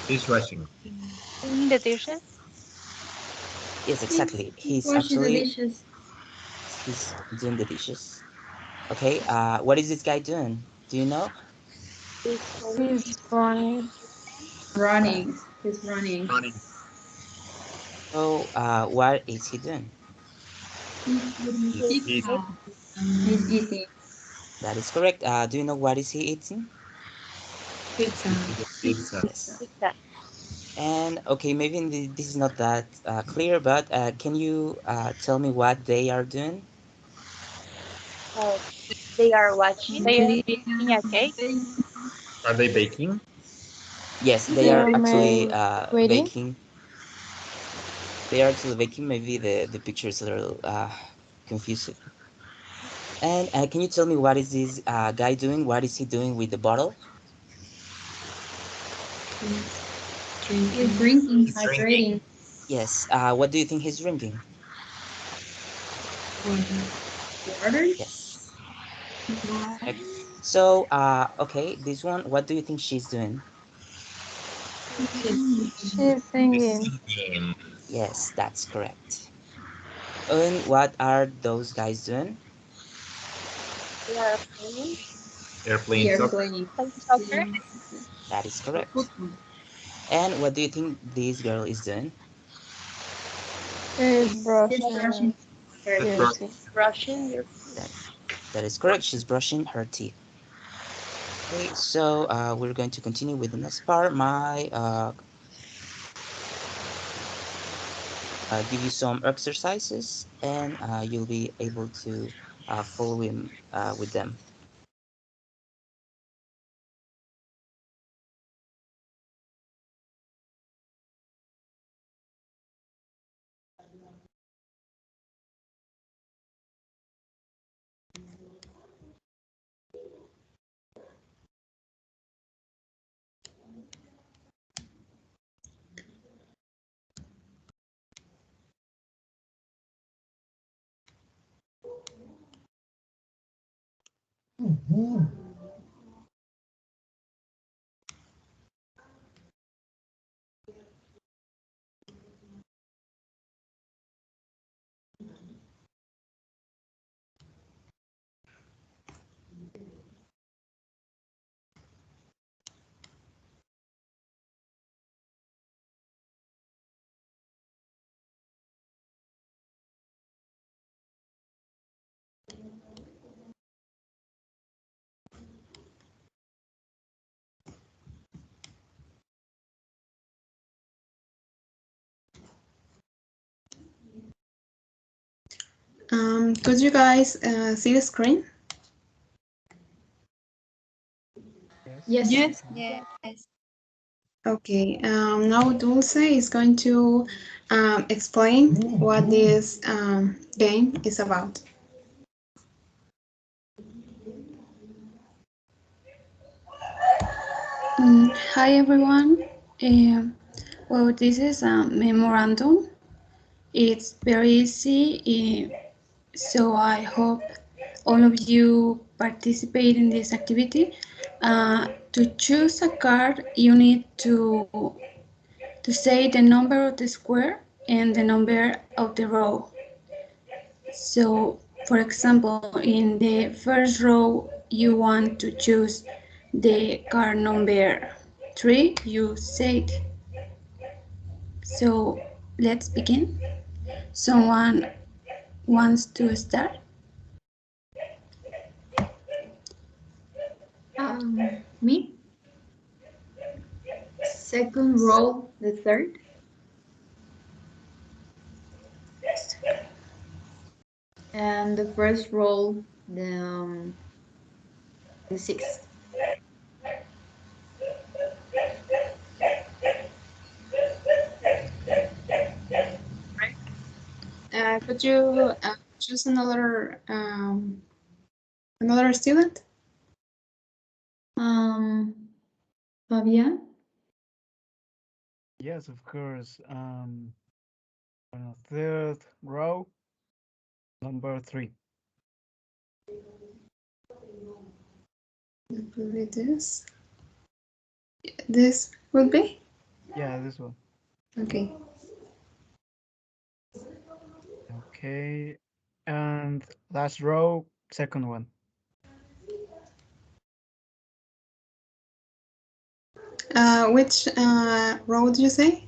Dishwashing. Cleaning the dishes. Yes, exactly. He's He's washing the actually dishes. he's doing the dishes. Okay, what is this guy doing? Do you know? He's running. Running. He's running. Running. So what is he doing? He's eating He's pizza. eating. He's eating That is correct. Do you know what is he eating? pizza. Eating pizza. Yes. And okay, maybe this is not that clear, but can you tell me what they are doing? Oh, they are watching. They They are, are making a cake. Are they baking? Yes, they they are are actually waiting. baking. They are actually baking. Maybe the picture is a little confusing. And can you tell me what is this guy doing? What is he doing with the bottle? He's drinking. He's drinking. Hydrating. Yes. What do you think he's drinking? Water. Yes. Correct. So, okay, this one, what do you think she's doing? She's He's singing. singing. Yes, that's correct. And what are those guys doing? They are playing. They're playing They are soccer. playing. Playing soccer. That is correct. And what do you think this girl is doing? She's He's brushing brushing her That's her teeth. right. teeth. Brushing your That that is correct. She's brushing her teeth. Okay, so we're going to continue with the next part. My give you some exercises, and you'll be able to follow him with them. Could you guys see the screen? Yes. Yes. Yes. Okay, now Dulce is going to explain what this game is about. Hi everyone. Well, this is a memorandum. It's very easy, so I hope all of you participate in this activity. To choose a card, you need to say the number of the square and the number of the row. So, for example, in the first row, you want to choose the card number 3, you said. So, let's begin. Someone wants to start? Me? Second row, the third. And the first row, the sixth. Could you choose another student? Fabian? Yes, of course. On the third row, number 3. It will be this. This will be? Yeah, this one. Okay. Okay. And last row, second one. Which row did you say?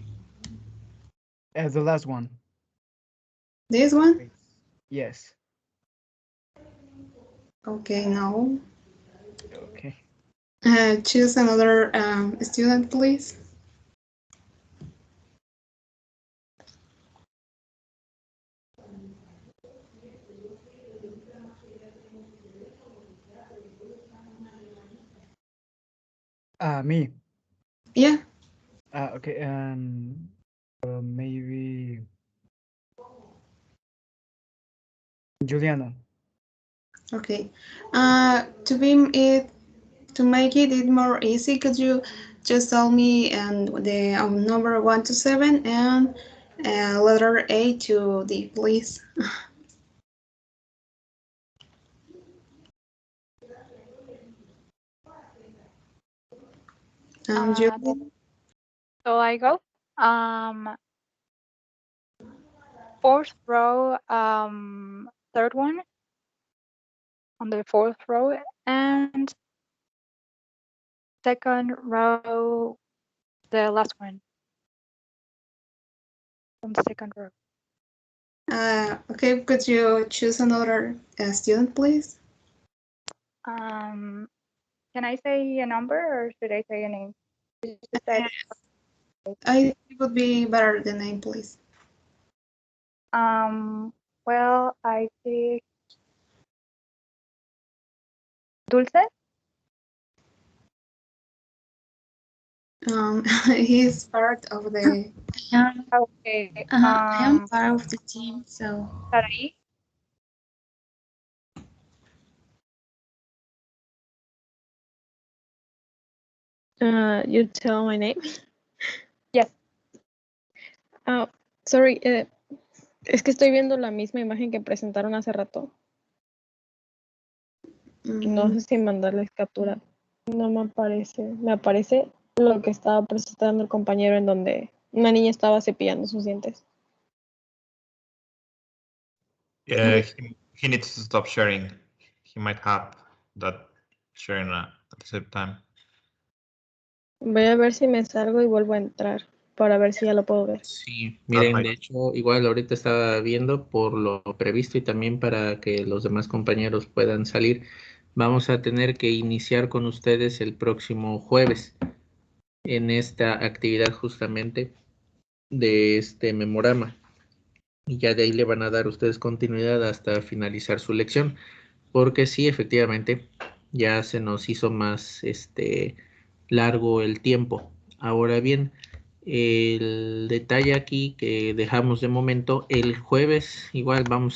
The last one. This one? Yes. Okay, no. Okay. Choose another student, please. Me. Yeah. Okay. Maybe Juliana. Okay. To make it more easy, could you just tell me the number 1 to 7 and letter A to D, please? Julie? So I go. Fourth row, third one on the fourth row, and second row, the last one on the second row. Okay, could you choose another student, please? Can I say a number or should I say a name? I think it would be better the name, please. Well, I think Dulce. He's part of the. Okay. I am part of the team, so. Saraí. You tell my name? Yes. Oh, sorry. Es que estoy viendo la misma imagen que presentaron hace rato. No sé si mandarles captura. No me aparece. Me aparece lo que estaba presentando el compañero en donde una niña estaba cepillando sus dientes. Yeah, he needs to stop sharing. He might have that sharing at the same time. Voy a ver si me salgo y vuelvo a entrar para ver si ya lo puedo ver. Sí, miren, de hecho, igual ahorita estaba viendo por lo previsto y también para que los demás compañeros puedan salir. Vamos a tener que iniciar con ustedes el próximo jueves en esta actividad justamente de este memorama. Y ya de ahí le van a dar ustedes continuidad hasta finalizar su lección. Porque sí, efectivamente, ya se nos hizo más largo el tiempo. Ahora bien, el detalle aquí que dejamos de momento, el jueves igual vamos